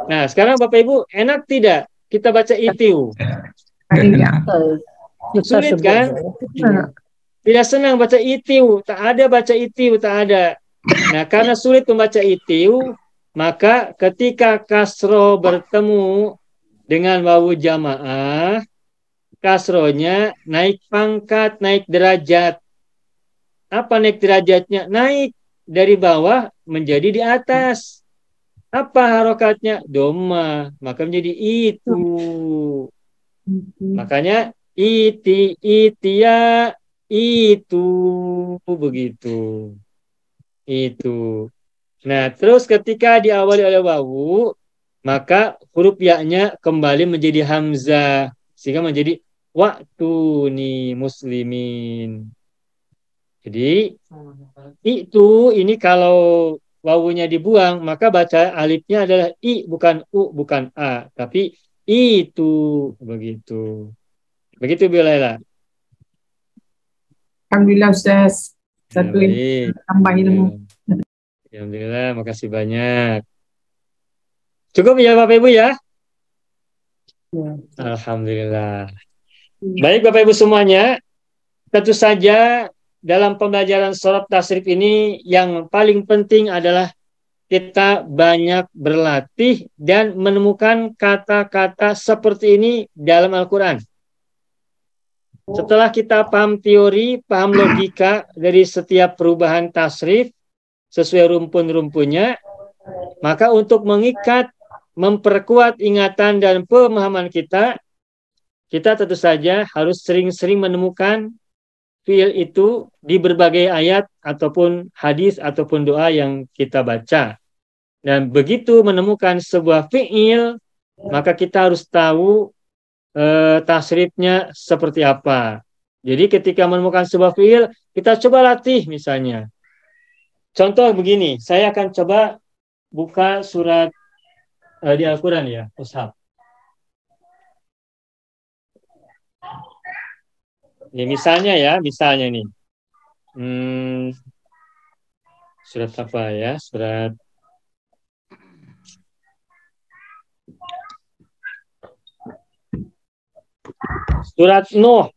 Speaker 1: Nah, sekarang Bapak Ibu enak tidak kita baca itiu?
Speaker 4: Susah
Speaker 1: Sulit
Speaker 4: sebut.
Speaker 1: kan?
Speaker 4: Iya.
Speaker 1: Tidak senang baca itiu, tak ada baca itiu, tak ada. Nah, karena sulit membaca itiu, maka ketika kasroh bertemu dengan wawu jamaah, kasrohnya naik pangkat, naik derajat. Apa naik derajatnya? Naik dari bawah menjadi di atas. Apa harokatnya? Doma. Maka menjadi itu. Makanya itia, itu. Begitu. Itu. Nah, terus ketika diawali oleh wawu, maka huruf ya-nya kembali menjadi hamzah. Sehingga menjadi waktu nih muslimin. Jadi itu ini kalau wawunya dibuang maka baca alifnya adalah i bukan u bukan a tapi itu begitu. Begitu Bilaila.
Speaker 7: Alhamdulillah Ustaz. Satu
Speaker 1: Baik.
Speaker 7: tambah ilmu.
Speaker 1: Alhamdulillah, makasih banyak. Cukup ya Bapak Ibu ya?
Speaker 4: Ya.
Speaker 1: Alhamdulillah. Baik Bapak Ibu semuanya, tentu saja dalam pembelajaran sorof tasrif ini yang paling penting adalah kita banyak berlatih dan menemukan kata-kata seperti ini dalam Al-Quran. Setelah kita paham teori, paham logika dari setiap perubahan tasrif sesuai rumpun-rumpunnya, maka untuk mengikat, memperkuat ingatan dan pemahaman kita tentu saja harus sering-sering menemukan fiil itu di berbagai ayat ataupun hadis ataupun doa yang kita baca. Dan begitu menemukan sebuah fiil, maka kita harus tahu tasrifnya seperti apa. Jadi ketika menemukan sebuah fiil, kita coba latih misalnya. Contoh begini, saya akan coba buka surat di Al-Quran ya, Ustaz. Ini misalnya nih. Surat apa ya? Surat Nuh.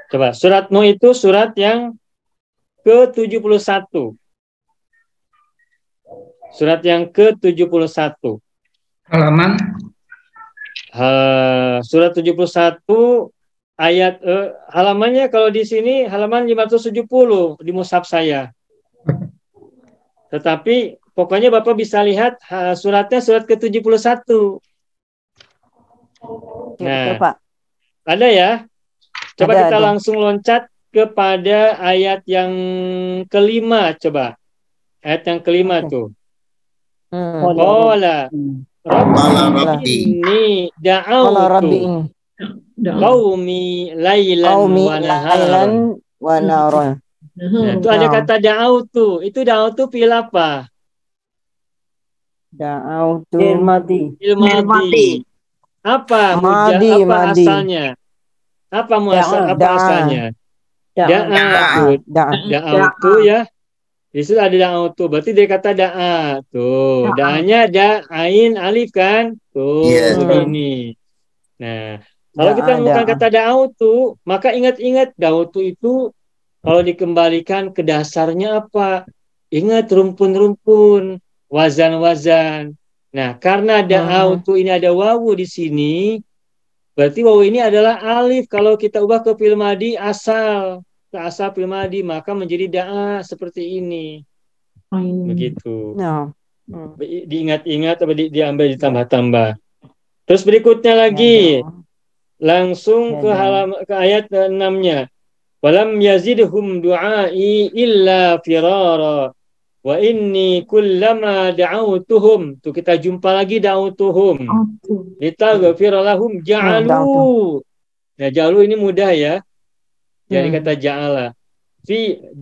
Speaker 1: Coba, surat Nuh itu surat yang ke-71. Surat yang ke-71.
Speaker 5: Halaman
Speaker 1: Surat 71 ayat halamannya kalau di sini halaman 570 di mushaf saya. Tetapi pokoknya Bapak bisa lihat suratnya surat ke-71. Nah,
Speaker 9: betul, Pak.
Speaker 1: ada ya? Coba kita
Speaker 9: ada.
Speaker 1: langsung loncat kepada ayat yang kelima, coba. Ayat yang kelima tuh. Qala Rabbi inni da'awtu qaumi laylan wa nahara. Nah, itu ada kata da'awtu. Itu da'awtu fi'il apa?
Speaker 9: Da'awtu
Speaker 4: Mati.
Speaker 3: Mati.
Speaker 1: Apa
Speaker 9: Madi.
Speaker 1: asalnya? Apa asalnya? Da'awtu ya. Di situ ada da'awtu. Berarti dia kata da'a. Tuh, da'anya da'ain alif kan? Tuh, begini. Nah, kalau kita menemukan kata da'awtu, maka ingat-ingat da'awtu itu kalau dikembalikan ke dasarnya apa? Ingat rumpun-rumpun, wazan-wazan. Nah, karena da'awtu ini ada wawu di sini, berarti wawu ini adalah alif. Kalau kita ubah ke fi'il madi asal fi'il madi, maka menjadi da'a seperti ini. Begitu. Diingat-ingat atau diambil ditambah-tambah. Terus berikutnya lagi. Langsung ke ayat 6-nya. Walam yazidhum du'ai illa firara. Wa inni kullama da'autuhum. Tu kita jumpa lagi da'autuhum. Litaghfir lahum ja'alu. Nah, ja'alu ini mudah ya. Jadi kata ja'ala.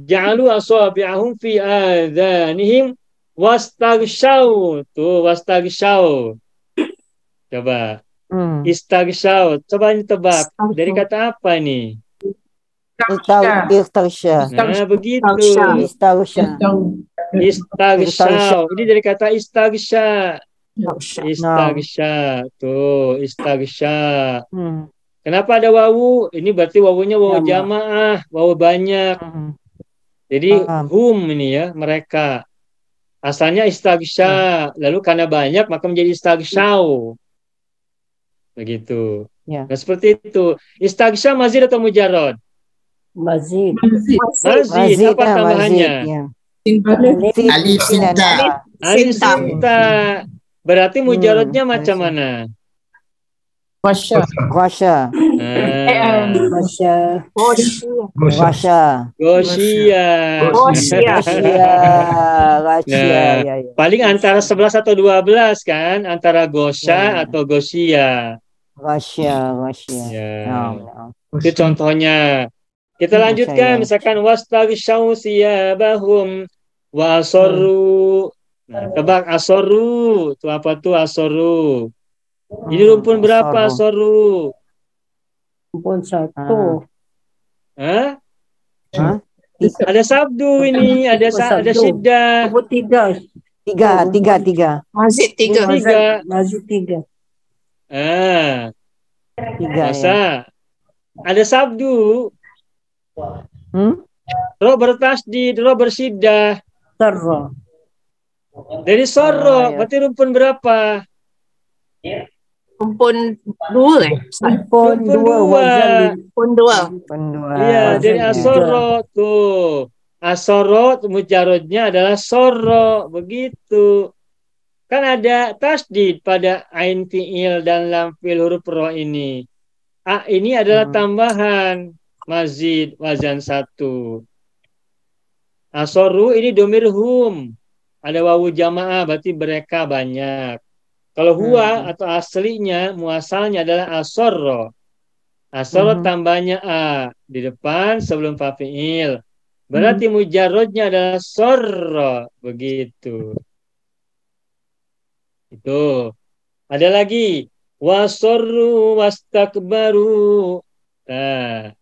Speaker 1: Ja'alu asabi'ahum fi adhanihim wastaghshaw. Tuh, wastaghshaw. Coba. Istaghshaw. Coba ini tebak. Dari kata apa ini?
Speaker 4: Istaghsha.
Speaker 1: Nah, begitu.
Speaker 4: Istaghsha.
Speaker 1: Istaghshaw. Ini dari kata istaghsha. Istaghsha. Tuh, istaghsha. Kenapa ada wawu? Ini berarti wawunya wawu jamaah, wawu banyak. Jadi hum ini ya, mereka. Asalnya istaghsha, lalu karena banyak maka menjadi istaghshaw. Begitu. Nah, seperti itu. Istaghsha mazid atau mujarrad?
Speaker 4: Mazid.
Speaker 1: Mazid. Apa tambahannya?
Speaker 6: Alif sinta.
Speaker 1: Alif sinta. Berarti mujarradnya macam mana?
Speaker 4: Washa. Washa.
Speaker 1: Paling antara 11 atau 12 kan? Antara gosya atau gosia.
Speaker 4: Wasya.
Speaker 1: Itu contohnya. Kita lanjutkan. Misalkan wastaghshaw siyabahum wa asorru. Nah, tebak asorru. Itu apa tuh asorru? Ini rumpun berapa asorru?
Speaker 4: Rumpun 1.
Speaker 1: Hah? Ada sabdu ini, ada syiddah.
Speaker 4: Tiga.
Speaker 3: Mazid 3.
Speaker 4: Mazid 3.
Speaker 1: Masa ada sabdu. Ro bertasdid, ro bersyiddah.
Speaker 4: Sarra.
Speaker 1: Dari sorro, berarti rumpun berapa?
Speaker 3: Rumpun 2
Speaker 1: Rumpun 2.
Speaker 3: Rumpun 2.
Speaker 1: Iya, dari asorro tuh. Asorro mujarrodnya adalah sorro, begitu. Kan ada tasdid pada ain fi'il dan lam fi'il huruf ro ini. Ini adalah tambahan mazid wazan 1. Asorru ini domir hum. Ada wawu jamaah berarti mereka banyak. Kalau huwa atau aslinya muasalnya adalah asorro. Asorro tambahnya a di depan sebelum fa'il. Berarti mujarrodnya adalah sorro, begitu. Itu. Ada lagi wasorru wastakbaru. Nah,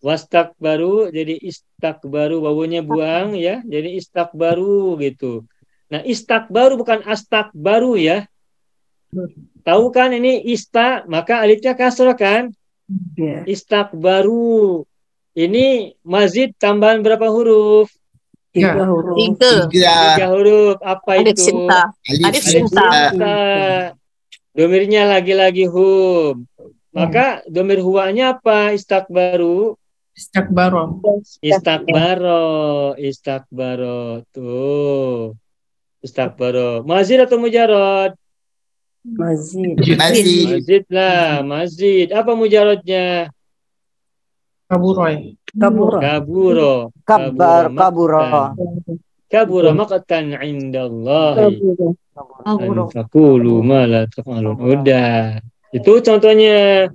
Speaker 1: wastakbaru jadi istakbaru, wawunya buang ya, jadi istakbaru gitu. Nah, istakbaru bukan astakbaru ya. Tahu kan ini maka alifnya kasrah kan? Istakbaru. Ini mazid tambahan berapa huruf?
Speaker 3: 3
Speaker 1: huruf. Apa itu?
Speaker 3: Alif sinta.
Speaker 1: Domirnya lagi-lagi hum. Maka domir huwanya apa? Istakbaru. Istakbaro. Tuh. Istakbaro. Mazid atau mujarrad? Mazid lah. Mazid. Apa mujarradnya? Kaburo. Kabura maqtan indallahi. Taqulu ma la taf'alun. Udah. Itu contohnya.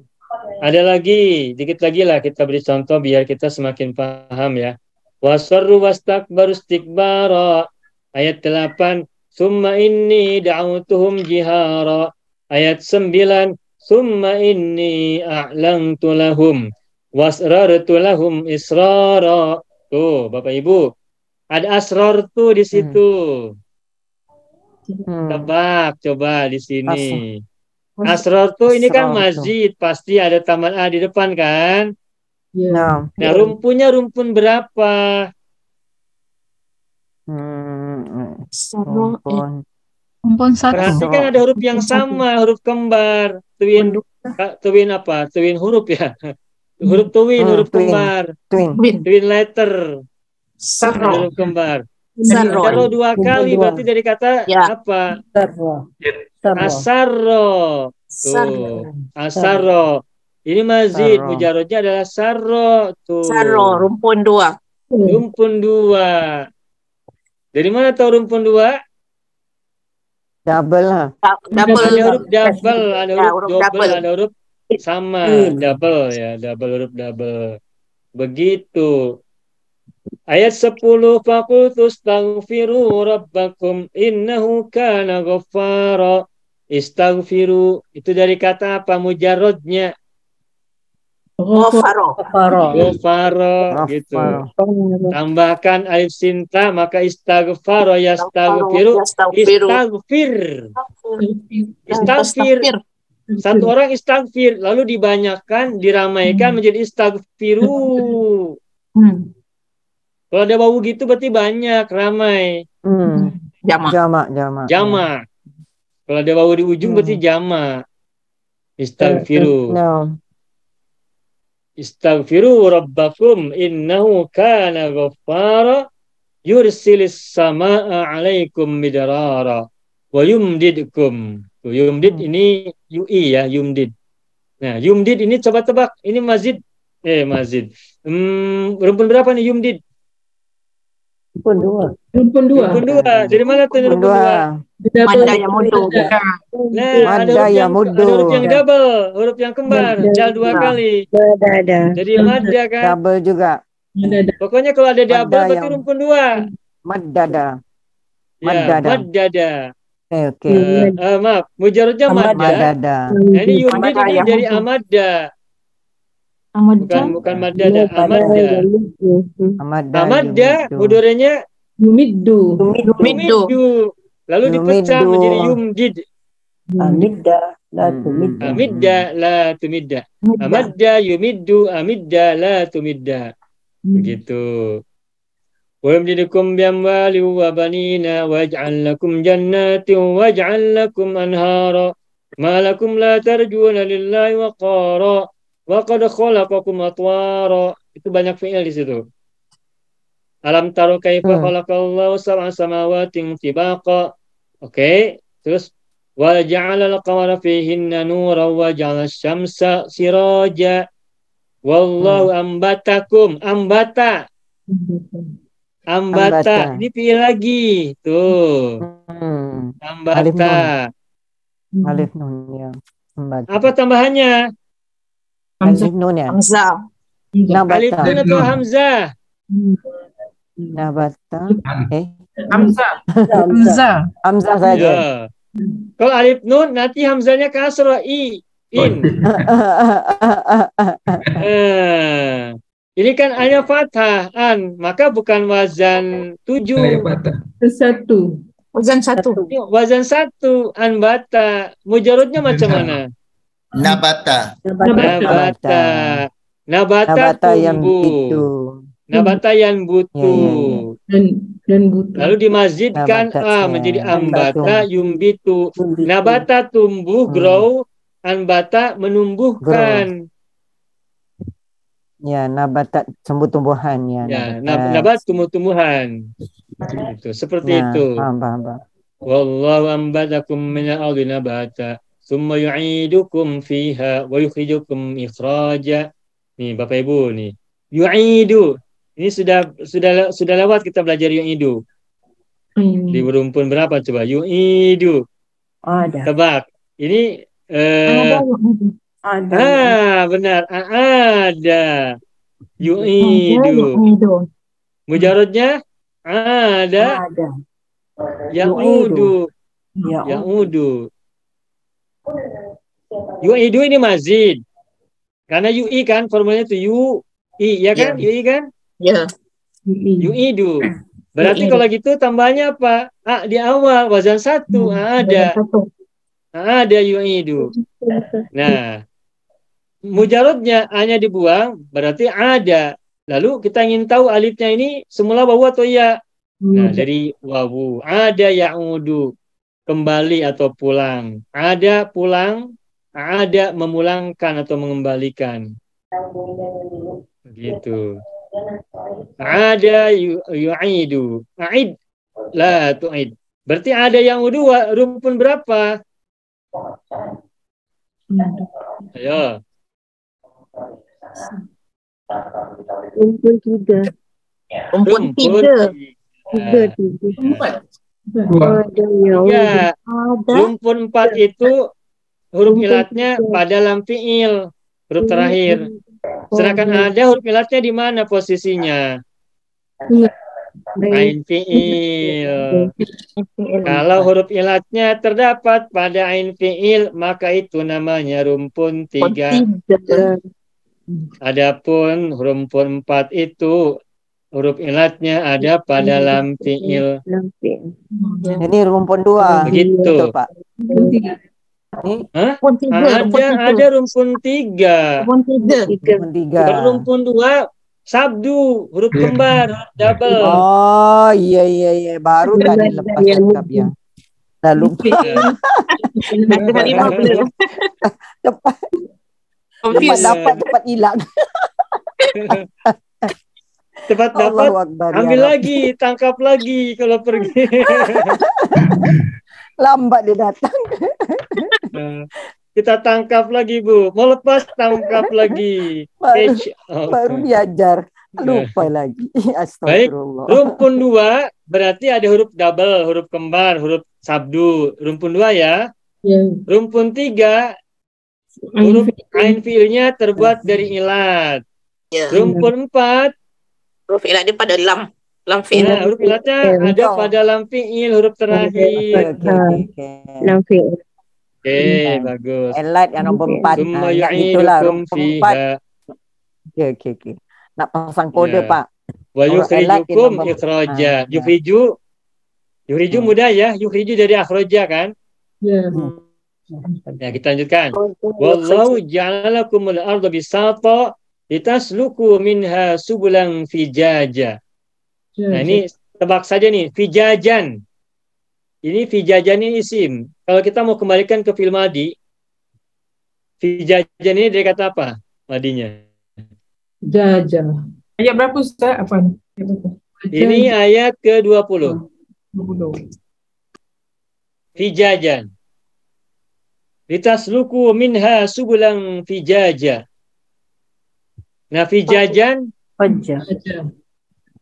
Speaker 1: Ada lagi, dikit lagi lah kita beri contoh biar kita semakin paham ya. Wasarru wastakbaru istikbara. Ayat 8. Summa inni da'autuhum jihara. Ayat 9. Summa inni a'lantu lahum wasrartu lahum israra. Tuh, Bapak Ibu. Ada asrar tuh di situ. Tebak coba di sini. Asrar tuh ini kan mazid, pasti ada tambahan a di depan kan? Nah, rumpunnya rumpun berapa?
Speaker 8: Rumpun 1.
Speaker 1: Perhatikan ada huruf yang sama, huruf kembar. Tuwin apa? Tuwin huruf ya. Huruf tuwin, huruf kembar. Twin letter. Huruf kembar. Sarro 2 kali berarti dari kata apa? Asarro. Asarro. Ini mazid, mujarrodnya adalah sarro. Tuh.
Speaker 3: Sarro, rumpun 2.
Speaker 1: Rumpun 2. Dari mana tahu rumpun 2?
Speaker 4: Double lah.
Speaker 3: Double.
Speaker 1: Ada huruf double, ada
Speaker 3: Ya,
Speaker 1: huruf
Speaker 3: huruf
Speaker 1: double,
Speaker 3: double.
Speaker 1: ada huruf sama. Double ya, double, huruf double. Begitu. Ayat 10, faqultu astaghfiru rabbakum innahu kana ghaffara. Istaghfiru itu dari kata apa? Mujarrodnya.
Speaker 3: Ghafaro.
Speaker 1: Ghafara gitu. Tambahkan alif sinta maka istaghfara yastaghfiru. Istaghfir. Satu orang istaghfir lalu dibanyakan, diramaikan menjadi istaghfiru. Kalau ada wawu gitu berarti banyak, ramai.
Speaker 3: Jamak.
Speaker 1: Jama. Kalau ada wawu di ujung berarti jama. Istaghfiru. Istaghfiru rabbakum innahu kana ghaffara yursilis samaa alaikum midrara wa yumdidkum. Yumdid ini UI ya, yumdid. Nah, yumdid ini coba tebak. Ini mazid. Mazid. Rumpun berapa nih yumdid?
Speaker 2: Rumpun 2.
Speaker 1: Dari mana tuh rumpun 2?
Speaker 3: Mada ya mudu.
Speaker 1: Nah, ada huruf yang double, huruf yang kembar, jal 2 kali. Jadi madda kan?
Speaker 4: Double juga.
Speaker 1: Pokoknya kalau ada double berarti rumpun 2.
Speaker 4: Maddada.
Speaker 1: Ya, maddada.
Speaker 4: Oke.
Speaker 1: Maaf, mujarrodnya madda. Nah, ini yumdid ini dari amadda. Bukan maddada, amadda. Amadda, mudorenya
Speaker 2: Yumiddu.
Speaker 1: Lalu dipecah menjadi yumdid.
Speaker 4: Amidda la
Speaker 1: tumidda. Amadda yumiddu, amidda la tumidda. Begitu. Wa yumdidukum biamwali wa banina waj'al lakum jannatin waj'al lakum anhara ma lakum la tarjuna lillahi waqara wa qad khalaqakum atwara. Itu banyak fi'il di situ. Alam taro kaifa khalaqallahu sab'a samawatin tibaqa. Oke, terus wa ja'ala al-qamara fihinna nuran wa ja'ala asy-syamsa siraja. Wallahu ambatakum, ambata. Ini fi'il lagi. Tuh. Ambata.
Speaker 4: Alif nun ya.
Speaker 1: Apa tambahannya?
Speaker 4: Alif nun ya.
Speaker 3: Hamzah.
Speaker 1: Alif nun atau hamzah?
Speaker 4: Nabata.
Speaker 3: Hamzah
Speaker 4: saja.
Speaker 1: Ya. Kalau alif nun nanti hamzahnya kasrah in. Ini kan hanya fathah an, maka bukan wazan 7.
Speaker 3: Wazan 1.
Speaker 1: Wazan 1 anbata. Mujarrodnya macam mana?
Speaker 6: Nabata.
Speaker 1: Nabata tumbuh. Nabata yang butuh.
Speaker 2: Dan butuh.
Speaker 1: Lalu dimazidkan menjadi ambata yumbitu. Nabata tumbuh, grow. Anbata menumbuhkan.
Speaker 4: Ya, nabata tumbuh-tumbuhan ya.
Speaker 1: Nabat tumbuh-tumbuhan. Itu seperti itu.
Speaker 4: Paham.
Speaker 1: Wallahu ambatakum minal ardi nabata. Tsumma yu'idukum fiha wa yukhrijukum ikhraja. Nih Bapak Ibu nih. Yu'idu. Ini sudah lewat kita belajar yu'idu. Di rumpun berapa coba? Yu'idu.
Speaker 4: Ada.
Speaker 1: Tebak. Ini benar. Ada. Yu'idu. Mujarrodnya ada. Ya'udu. Yu'idu ini mazid. Karena yu'i kan formulanya itu yu'i, ya kan? Yu'i kan?
Speaker 3: Ya.
Speaker 1: Yu'idu. Berarti kalau gitu tambahnya apa? Di awal wazan 1 ada. Ada yu'idu. Nah, mujarrodnya hanya dibuang berarti ada. Lalu kita ingin tahu alifnya ini semula wawu atau ya. Nah, dari wawu ada ya'udu, kembali atau pulang. Ada pulang, ada memulangkan atau mengembalikan. Begitu. Ada yu'idu. A'id la tu'id. Berarti ada yang dua, rumpun berapa? Ayo.
Speaker 8: Rumpun 3.
Speaker 3: Rumpun 3.
Speaker 8: Tiga, tiga.
Speaker 7: Empat.
Speaker 5: Dua.
Speaker 8: Ada yang
Speaker 1: Ya,
Speaker 8: ada.
Speaker 1: rumpun 4 itu huruf
Speaker 8: Rumpun
Speaker 1: ilatnya
Speaker 8: tiga.
Speaker 1: pada lam fi'il, huruf terakhir. Sedangkan ada huruf ilatnya di mana posisinya? Ain fi'il. Kalau huruf ilatnya terdapat pada ain fi'il, maka itu namanya rumpun 3. Adapun rumpun 4 itu huruf ilatnya ada pada lam fi'il.
Speaker 4: Ini rumpun 2.
Speaker 1: Begitu.
Speaker 4: Betul, Pak.
Speaker 1: Hah?
Speaker 3: Rumpun 3.
Speaker 1: Ada rumpun 3.
Speaker 3: Rumpun 3.
Speaker 4: Rumpun 3.
Speaker 1: Kalau rumpun 2 sabdu, huruf kembar, huruf double.
Speaker 4: Oh, iya. Baru tadi lepas cakap ya. Dah lupa.
Speaker 3: Ada harimau belum?
Speaker 4: Cepat
Speaker 3: Confused.
Speaker 4: dapat, cepat hilang.
Speaker 1: Cepat dapat,
Speaker 4: Allahu Akbar, ya
Speaker 1: ambil
Speaker 4: Rabb.
Speaker 1: lagi, tangkap lagi kalau pergi.
Speaker 4: Lambat dia datang.
Speaker 1: Kita tangkap lagi, Bu. Mau lepas, tangkap lagi.
Speaker 4: Baru diajar. Lupa lagi. Astagfirullah.
Speaker 1: Rumpun 2 berarti ada huruf double, huruf kembar, huruf sabdu. Rumpun 2 ya. Rumpun 3 huruf ain fiilnya terbuat dari ilat.
Speaker 3: Ya.
Speaker 1: Rumpun 4
Speaker 3: Huruf ilat dia pada lam fi'il.
Speaker 1: nah, huruf ilatnya ada pada lam fiil, huruf terakhir.
Speaker 8: Lamfi.
Speaker 1: Oke, bagus.
Speaker 4: Elat yang nombor 4.
Speaker 1: Summa
Speaker 4: Itulah
Speaker 1: yu'idukum
Speaker 4: rumpun 4.
Speaker 1: fiha
Speaker 4: Okey. Nak pasang kode,
Speaker 1: Ya.
Speaker 4: Pak.
Speaker 1: wa yukhrijukum
Speaker 4: nombor-
Speaker 1: ikhraja.
Speaker 4: ya.
Speaker 1: Yuhriju mudah ya. Yukhriju dari akhraja kan? Ya, kita lanjutkan. Wallahu ja'ala lakumul arda bisata litasluku minha subulan fijaja. Nah, ini tebak saja nih, fijajan. Ini fijajan ini isim. Kalau kita mau kembalikan ke fi'il madi, fijajan ini dari kata apa? Madinya.
Speaker 2: Jajah.
Speaker 7: Ayat berapa Ustaz? Apa ni?
Speaker 1: Ini ayat ke-20.
Speaker 7: 20.
Speaker 1: Fijajan. Litasluku minha subulan fijaja. Nah, fijajan.
Speaker 3: Fajjah.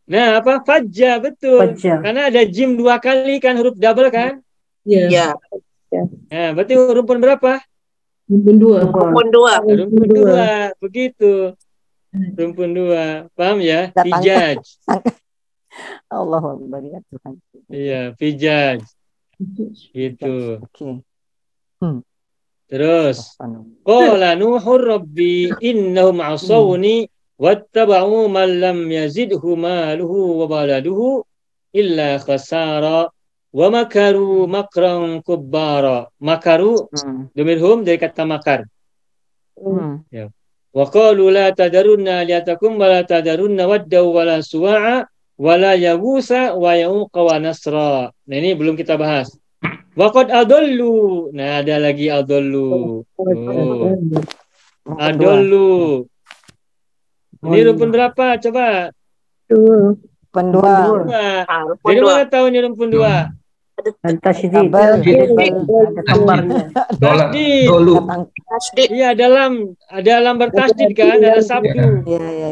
Speaker 1: Nah, apa? Fajja, betul.
Speaker 3: Fajjah.
Speaker 1: Karena ada jim 2 kali kan, huruf double kan?
Speaker 3: Ya.
Speaker 1: Nah, berarti rumpun berapa?
Speaker 2: Rumpun 2.
Speaker 3: Rumpun 2.
Speaker 1: Rumpun 2. Begitu. Rumpun 2. Paham ya?
Speaker 4: Datang.
Speaker 1: Fijaj.
Speaker 4: Allahu Akbar, ya Tuhan.
Speaker 1: Iya, fijaj. Gitu.
Speaker 4: Okey.
Speaker 1: Terus. Qala Nuhur Rabbi innahum asawni wattaba'u man lam yazidhu maluhu wa baladuhu illa khasara wa makaru makran kubbara. Makaru domirhum dari kata makar. Ya. Wa qalu la tadarunna liyatakum wa la tadarunna wadda wa la suwa'a wa la yagusa wa yauqa wa nasra. Nah, ini belum kita bahas. Wa qad adallu. Nah, ada lagi adallu. Adallu. Ini rumpun berapa? Coba.
Speaker 4: Rumpun 2.
Speaker 3: Rumpun
Speaker 1: Dari
Speaker 3: 2.
Speaker 1: mana tahu ini rumpun 2?
Speaker 8: Tasydid.
Speaker 3: Ada gambarnya.
Speaker 1: Tasdid.
Speaker 5: Dulu.
Speaker 3: Tasdid.
Speaker 1: Iya, ada lam bertasdid kan, ada sabdu.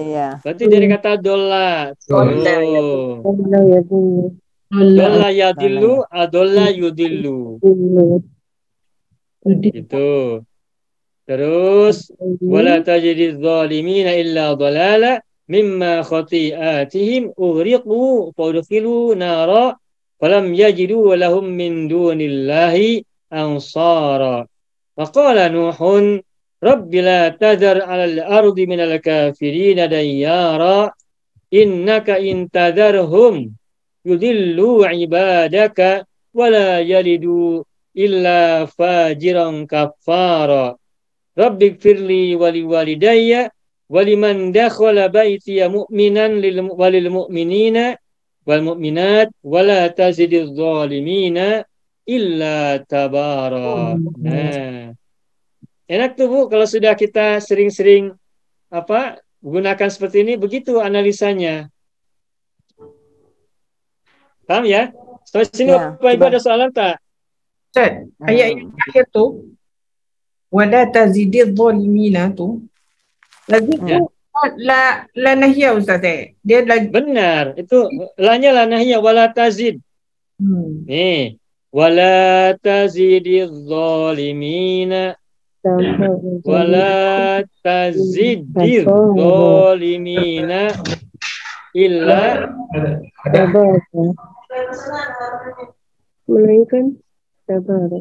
Speaker 4: Ya.
Speaker 1: Berarti dari kata dolla.
Speaker 3: Dolla,
Speaker 1: Oh.
Speaker 8: Allah ya dulu.
Speaker 1: Dolla yadillu, adolla yudillu. Itu. Terus wala tajidiz zalimina illa dhalala mimma khati'atihim ughriqu fadkhilu nara falam yajidu lahum min dunillahi ansara. Faqala Nuhun Rabbi la tadhar 'alal ardi minal kafirina dayyara innaka in tadharhum yudillu 'ibadaka wala yalidu illa fajiran kafara. Rabbi gfirli wali walidayya waliman dakhala baitiya mu'minan walil mu'minina wal mu'minat wala tazidiz zalimina illa tabara. Nah, enak tuh Bu kalau sudah kita sering-sering gunakan seperti ini, begitu analisanya. Paham ya? Sampai sini
Speaker 4: Ya,
Speaker 1: Bapak Ibu ada soalan tak?
Speaker 7: Ustaz, ayat yang akhir tu wala tazidil zalimina tu lagi tu La nahiyah Ustaz Dia lagi.
Speaker 1: Benar. Itu lanya la nahiyah wala tazid. Nih. Wala tazidiz zalimina. Wala tazidiz zalimina illa
Speaker 8: Tabaraka. Melainkan tabaraka.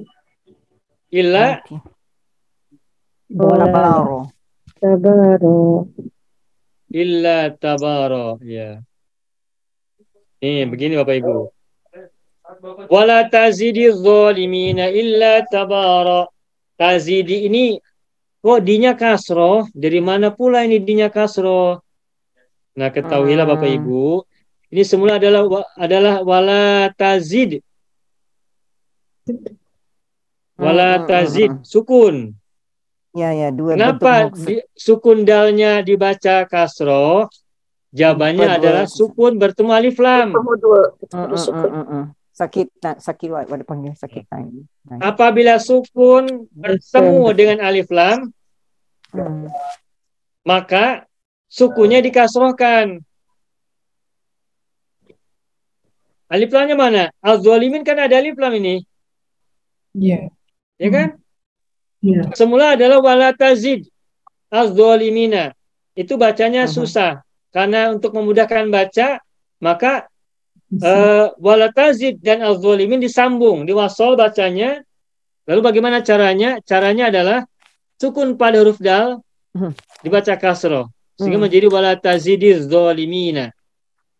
Speaker 1: illa
Speaker 4: Tabaro.
Speaker 8: Tabaraka.
Speaker 1: illa tabara. Ya. Nih, begini Bapak Ibu. Wala tazidiz zalimina illa tabara. Tazidi ini kok dinya kasroh? Dari mana pula ini dinya kasroh? Nah, ketahuilah Bapak Ibu, ini semula adalah wala tazid. Wala tazid, sukun.
Speaker 4: Ya, dua
Speaker 1: Kenapa
Speaker 4: bentuk
Speaker 1: sukun dalnya dibaca kasroh? Jawabannya adalah sukun bertemu alif lam.
Speaker 4: sakit wadah panggil sakit.
Speaker 1: Apabila sukun bertemu dengan alif lam, maka sukunya dikasrohkan. Alif lamnya mana? Al-Zalimin kan ada alif lam ini.
Speaker 7: Ya.
Speaker 1: Ya kan?
Speaker 2: Ya.
Speaker 1: Semula adalah wala tazid al-zalimina. Itu bacanya susah. Karena untuk memudahkan baca, maka wala tazid dan al-zalimin disambung, diwasol bacanya. Lalu bagaimana caranya? Caranya adalah sukun pada huruf dal dibaca kasroh. Sehingga menjadi wala tazidiz zalimina.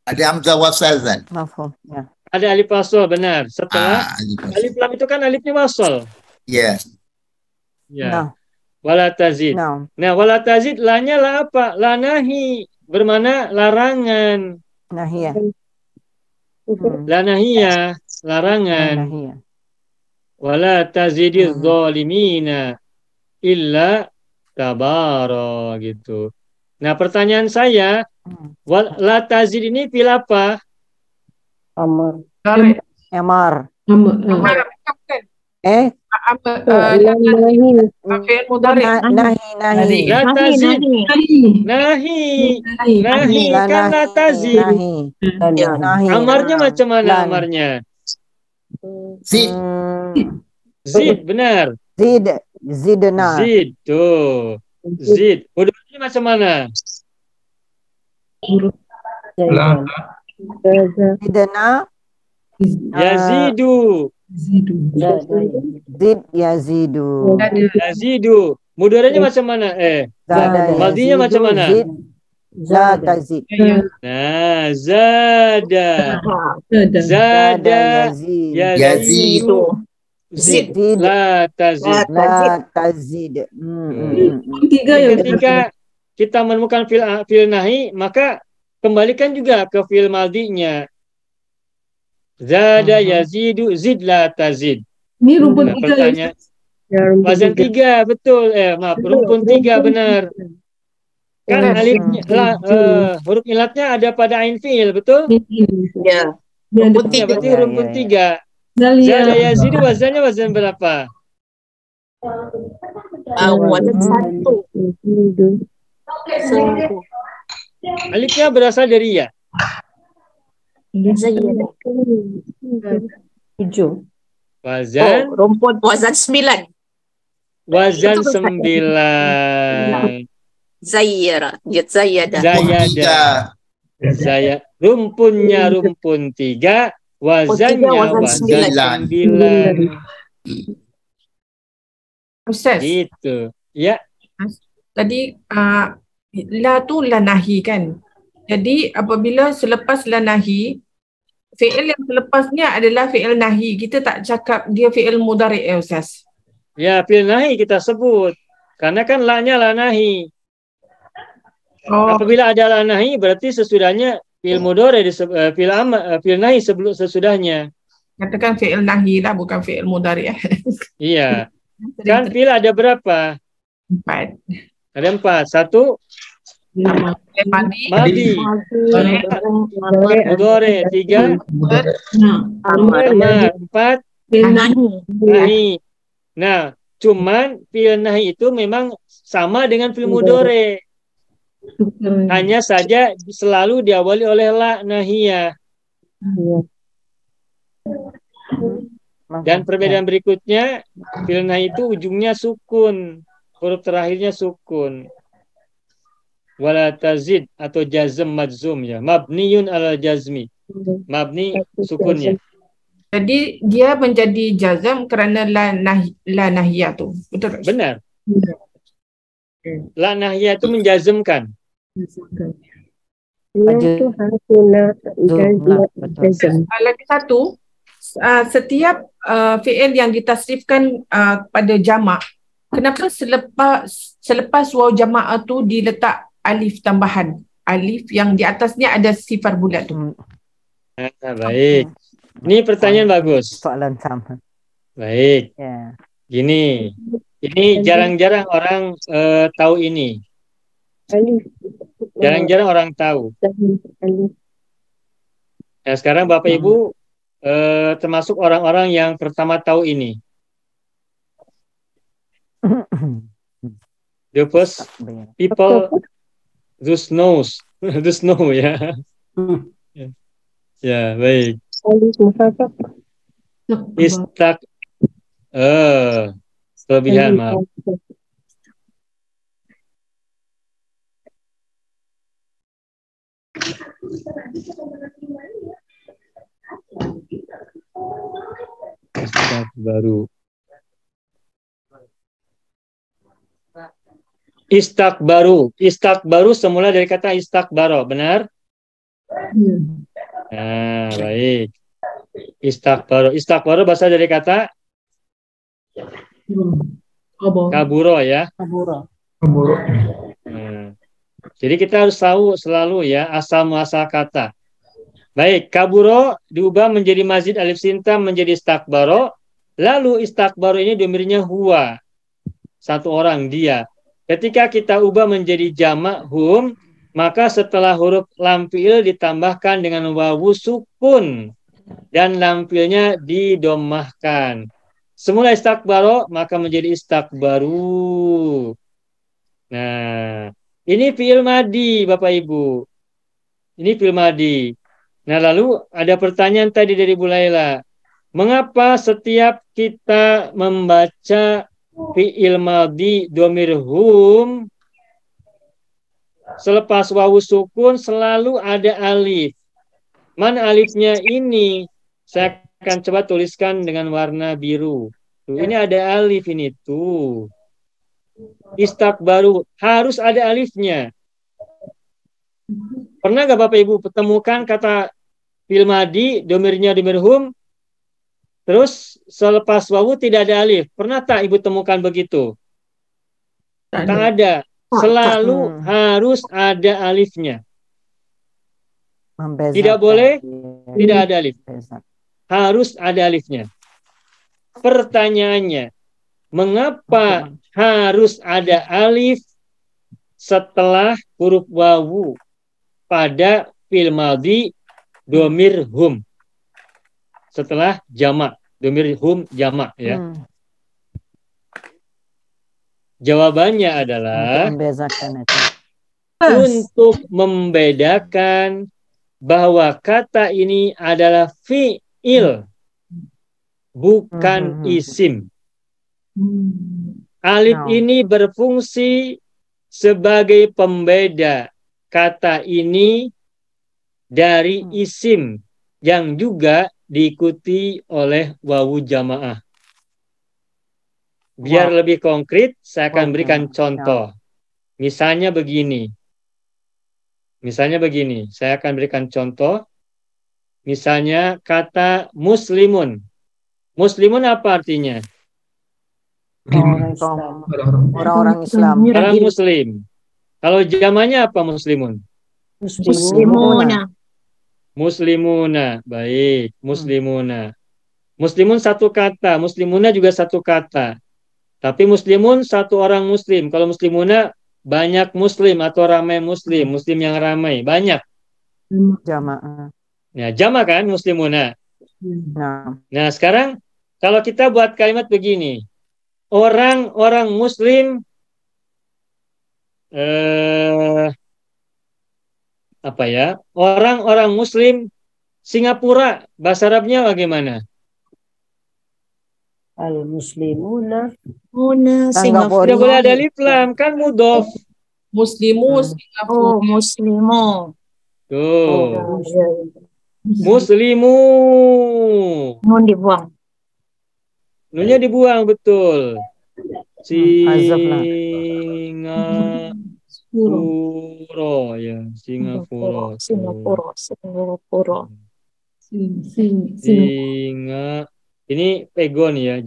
Speaker 6: Ada hamzah wasal kan?
Speaker 4: Mafhum. Ya.
Speaker 1: Ada alif wasol, benar. Setelah alif lam itu kan alifnya wasol.
Speaker 6: Ya.
Speaker 1: Ya.
Speaker 4: Nah.
Speaker 1: Wala tazid.
Speaker 4: Nah.
Speaker 1: Nah, wala tazid lanya la apa? La nahi, bermana larangan.
Speaker 4: Nahiyah.
Speaker 1: La nahiyah, larangan.
Speaker 4: Nahiyah.
Speaker 1: Wala tazidiz zalimina illa tabara gitu. Nah, pertanyaan saya, la tazid ini fil apa?
Speaker 8: Amar.
Speaker 4: Amar.
Speaker 7: Bukan. Fi'il mudhari.
Speaker 4: Nahi.
Speaker 1: La tazid. Nahi. Kan la tazid.
Speaker 4: Nahi.
Speaker 1: Amarnya macam mana amarnya?
Speaker 6: Zid.
Speaker 1: Zid, benar.
Speaker 4: Zidna.
Speaker 1: Zid, tuh. Zid. Hurufnya macam mana?
Speaker 4: Zidna.
Speaker 1: Yazidu.
Speaker 4: Zid yazidu.
Speaker 1: Yazidu. Mudoranya macam mana? Madinya macam mana?
Speaker 4: Zada zid.
Speaker 1: Nah, zada. Zada. Yazidu. Zid. La tazid.
Speaker 4: La tazid.
Speaker 1: Ketika kita menemukan fil nahi, maka kembalikan juga ke fil madinya. Zada yazidu zid la tazid.
Speaker 2: Ini rumpun
Speaker 1: Nah,
Speaker 2: 3
Speaker 1: pertanyaan. Wazan 3, betul. Maaf, rumpun 3 benar. Kan alifnya, huruf ilatnya ada pada ain fiil, betul?
Speaker 3: Ya.
Speaker 1: Rumpun 3, berarti rumpun 3. Zada yazidu wazannya wazan berapa?
Speaker 3: Wazan 1.
Speaker 1: Alifnya berasal dari ya.
Speaker 8: Hijau.
Speaker 1: Wazan
Speaker 3: Rumpun wazan 9.
Speaker 1: Wazan 9.
Speaker 3: Zayyara. Zayyada.
Speaker 1: Zayada. Rumpunnya rumpun 3. Wazannya wazan 9.
Speaker 7: Ustaz,
Speaker 1: Gitu. Ya.
Speaker 7: tadi la tu la nahi kan. Jadi apabila selepas la nahi, fi'il yang selepasnya adalah fi'il nahi. Kita tak cakap dia fi'il mudhari' Ustaz.
Speaker 1: Ya, fil nahi kita sebut. Karena kan la-nya la nahi. Apabila ada la nahi berarti sesudahnya fil mudhari fil nahi sesudahnya.
Speaker 7: Katakan fi'il nahi lah, bukan fi'il mudhari'.
Speaker 1: Iya. Kan fil ada berapa?
Speaker 7: 4.
Speaker 1: Ada 4. 1 madi. Mudhari. 3 amar. 4 nahi. Nah, cuman fil nahi itu memang sama dengan fil mudhari. Hanya saja selalu diawali oleh la nahiyah.
Speaker 8: Iya.
Speaker 1: Dan perbedaan berikutnya, fi'il nahi itu ujungnya sukun. Huruf terakhirnya sukun. Wala tazid atau jazm majzum ya. Mabniyun ala jazmi. Mabni sukunnya.
Speaker 7: Jadi dia menjadi jazam kerana la nahiyah tu. Betul tak?
Speaker 1: Benar. La nahiyah itu menjazmkan.
Speaker 8: Ia tu harfuna jazm.
Speaker 7: Lagi satu, setiap fi'il yang ditasrifkan pada jamak, kenapa selepas waw jamak tu diletak alif tambahan? Alif yang di atasnya ada sifar bulat tu.
Speaker 1: Baik. Ini pertanyaan bagus.
Speaker 4: Soalan sama.
Speaker 1: Baik.
Speaker 4: Ya.
Speaker 1: Gini. Ini jarang-jarang orang tahu ini.
Speaker 8: Alif.
Speaker 1: Jarang-jarang orang tahu.
Speaker 8: Alif.
Speaker 1: Nah, sekarang Bapak Ibu termasuk orang-orang yang pertama tahu ini. The first people those knows. Those know ya. Ya, baik.
Speaker 8: Alif mufakat.
Speaker 1: Istak kelebihan, maaf. Istak baru. Istak baru semula dari kata istakbaro, benar? Nah, baik. Istakbaro berasal dari kata kaburo ya.
Speaker 4: Kaburo.
Speaker 1: Nah, jadi kita harus tahu selalu ya asal muasal kata. Baik, kaburo diubah menjadi mazid alif sinta menjadi istakbaro. Lalu istakbaro ini domirnya huwa. Satu orang, dia. Ketika kita ubah menjadi jamak hum, maka setelah huruf lam fi'il ditambahkan dengan wawu sukun dan lam fi'ilnya didomahkan. Semula istakbaro maka menjadi istakbaru. Nah, ini fi'il madi Bapak Ibu. Ini fi'il madi. Nah, lalu ada pertanyaan tadi dari Bu Laila. Mengapa setiap kita membaca fi'il madi domir hum selepas wawu sukun selalu ada alif? Mana alifnya ini? Saya akan coba tuliskan dengan warna biru. Tuh, ini ada alif ini tuh. Istakbaru harus ada alifnya. Pernah nggak Bapak Ibu temukan kata fi'il madi domirnya domir hum, terus selepas wawu tidak ada alif? Pernah tak Ibu temukan begitu? Tak ada. Selalu harus ada alifnya. Tidak boleh tidak ada alif. Harus ada alifnya. Pertanyaannya, mengapa harus ada alif setelah huruf wawu pada fi'il madhi domir hum? Setelah jamak, domir hum jamak ya. Jawabannya adalah untuk membedakan bahwa kata ini adalah fi'il, bukan isim. Alif ini berfungsi sebagai pembeda kata ini dari isim yang juga diikuti oleh wawu jamaah. Biar lebih konkret, saya akan berikan contoh. Misalnya begini, saya akan berikan contoh. Misalnya kata muslimun. Muslimun apa artinya?
Speaker 4: Orang-orang Islam.
Speaker 1: Orang muslim. Kalau jamannya apa muslimun?
Speaker 3: Muslimuna.
Speaker 1: Muslimuna. Baik, muslimuna. Muslimun satu kata, muslimuna juga satu kata. Tapi muslimun satu orang muslim. Kalau muslimuna banyak muslim atau ramai muslim, muslim yang ramai, banyak.
Speaker 4: Jamaah.
Speaker 1: Ya, jama kan muslimuna.
Speaker 4: Nah,
Speaker 1: Nah, sekarang kalau kita buat kalimat begini. Orang-orang muslim apa ya? Orang-orang Muslim Singapura, bahasa Arabnya bagaimana?
Speaker 4: Al-muslimuna.
Speaker 3: Muna
Speaker 4: Singapura.
Speaker 1: Tidak boleh ada alif lam, kan mudhof.
Speaker 7: Muslimu Singapura.
Speaker 3: Oh, Muslimo.
Speaker 1: Tuh.
Speaker 3: Ya, ya.
Speaker 1: Muslimu.
Speaker 3: Nun dibuang.
Speaker 1: Nunnya dibuang, betul.
Speaker 4: Hazaf lah.
Speaker 1: Singapura ya, Singapura.
Speaker 3: Singapura. Singapura.
Speaker 1: Singa. Ini pegon ya,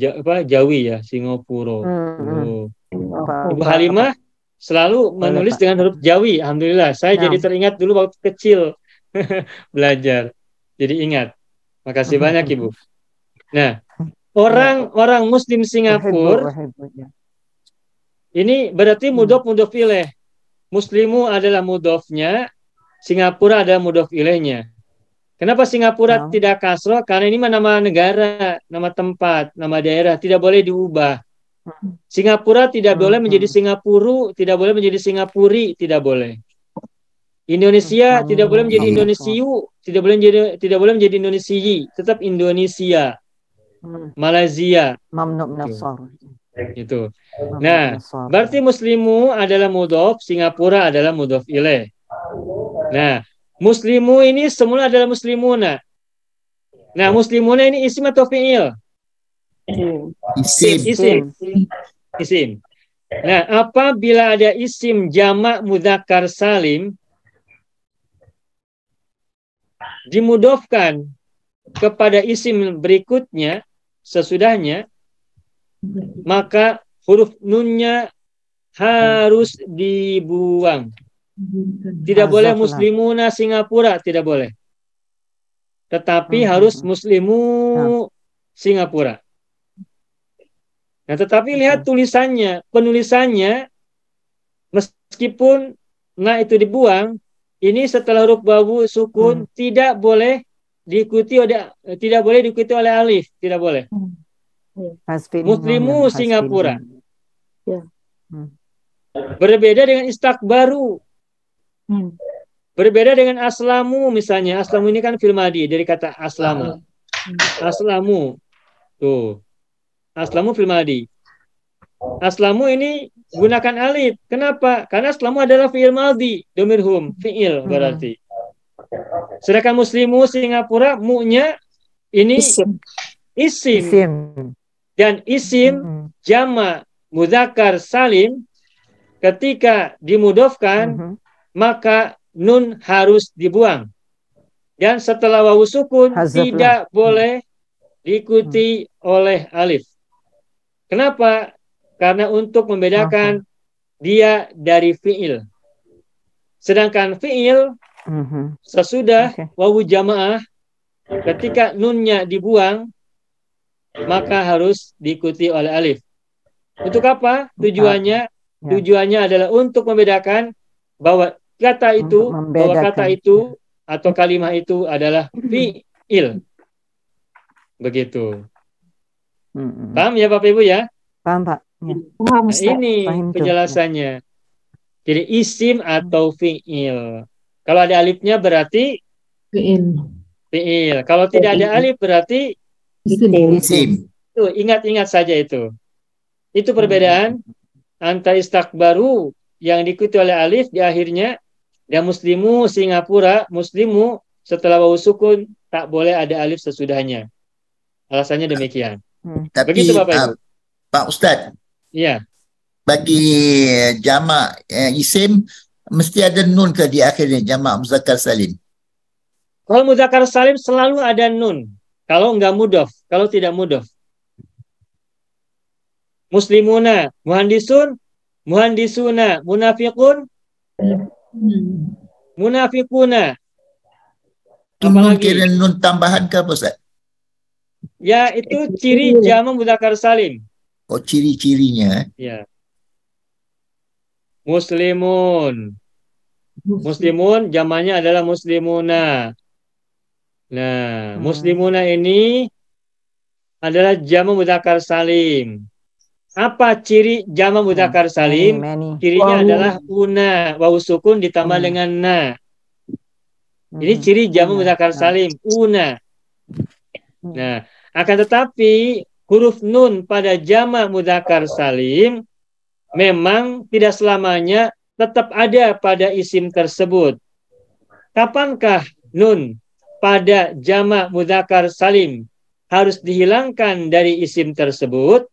Speaker 1: Jawi ya, Singapura. Tuh. Ibu Halimah selalu menulis dengan huruf Jawi. Alhamdulillah, saya jadi teringat dulu waktu kecil belajar. Jadi ingat. Makasih banyak Ibu. Nah, orang Muslim Singapura ini berarti mudhof ilaih. Muslimu adalah mudhofnya, Singapura adalah mudhof ilaihnya. Kenapa Singapura tidak kasroh? Karena ini nama negara, nama tempat, nama daerah, tidak boleh diubah. Singapura tidak boleh menjadi Singapuru, tidak boleh menjadi Singapuri, tidak boleh. Indonesia tidak boleh menjadi Indonesiu, tidak boleh menjadi Indonesiyi, tetap Indonesia. Malaysia.
Speaker 4: Mamnu min as-sarf.
Speaker 1: Itu. Nah, berarti Muslimu adalah mudhof, Singapura adalah mudhof ilaih. Nah, Muslimu ini semula adalah Muslimuna. Nah, Muslimuna ini isim atau fi'il? Isim. Nah, apabila ada isim jamak mudzakkar salim dimudhofkan kepada isim berikutnya sesudahnya, maka huruf nunnya harus dibuang. Tidak boleh Muslimuna Singapura, tidak boleh. Tetapi harus Muslimu Singapura. Nah, tetapi lihat tulisannya, penulisannya, meskipun na itu dibuang, ini setelah huruf wawu sukun tidak boleh diikuti oleh alif, tidak boleh. Muslimu Singapura. Berbeda dengan istakbaru. Berbeda dengan aslamu misalnya. Aslamu ini kan fil madi dari kata aslama. Aslamu. Tuh. Aslamu fil madi. Aslamu ini gunakan alif. Kenapa? Karena aslamu adalah fi'il madi, dhamir hum, fi'il berarti. Sedangkan Muslimu Singapura mu-nya ini isim. Dan isim jama mudzakkar salim ketika dimudhofkan maka nun harus dibuang. Dan setelah wawu sukun tidak boleh diikuti oleh alif. Kenapa? Karena untuk membedakan dia dari fi'il. Sedangkan fi'il sesudah wawu jamaah ketika nunnya dibuang maka harus diikuti oleh alif. Untuk apa? Tujuannya adalah untuk membedakan bahwa kata itu atau kalimat itu adalah fi'il. Begitu. Paham ya Bapak Ibu ya?
Speaker 4: Paham Pak.
Speaker 1: Nah, ini penjelasannya. Jadi isim atau fi'il. Kalau ada alifnya berarti fi'il. Kalau tidak ada alif berarti
Speaker 6: Isim.
Speaker 1: Tuh, ingat-ingat saja itu. Itu perbedaan antara istakbaru yang diikuti oleh alif di akhirnya dan Muslimu Singapura, Muslimu setelah wawu sukun tak boleh ada alif sesudahnya. Alasannya demikian.
Speaker 6: Tapi
Speaker 1: Begitu Bapak Ibu.
Speaker 6: Pak Ustadz,
Speaker 1: Iya.
Speaker 6: bagi jamak isim mesti ada nun ke di akhirnya, jamak muzakkar salim?
Speaker 1: Kalau mudzakkar salim selalu ada nun. Kalau enggak mudhof, kalau tidak mudhof. Muslimuna, muhandisun, muhandisuna, munafiqun, munafiquna.
Speaker 6: Itu nun kira nun tambahan ke apa Ustaz?
Speaker 1: Ya, itu ciri jamak mudzakkar salim.
Speaker 6: Oh, ciri-cirinya.
Speaker 1: Ya. Muslimun. Muslimun jamannya adalah muslimuna. Nah, muslimuna ini adalah jamak mudzakkar salim. Apa ciri jamak mudzakkar salim? Cirinya adalah una, wawu sukun ditambah dengan na. Ini ciri jamak mudzakkar salim, una. Nah, akan tetapi huruf nun pada jamak mudzakkar salim memang tidak selamanya tetap ada pada isim tersebut. Kapankah nun pada jamak mudzakkar salim harus dihilangkan dari isim tersebut?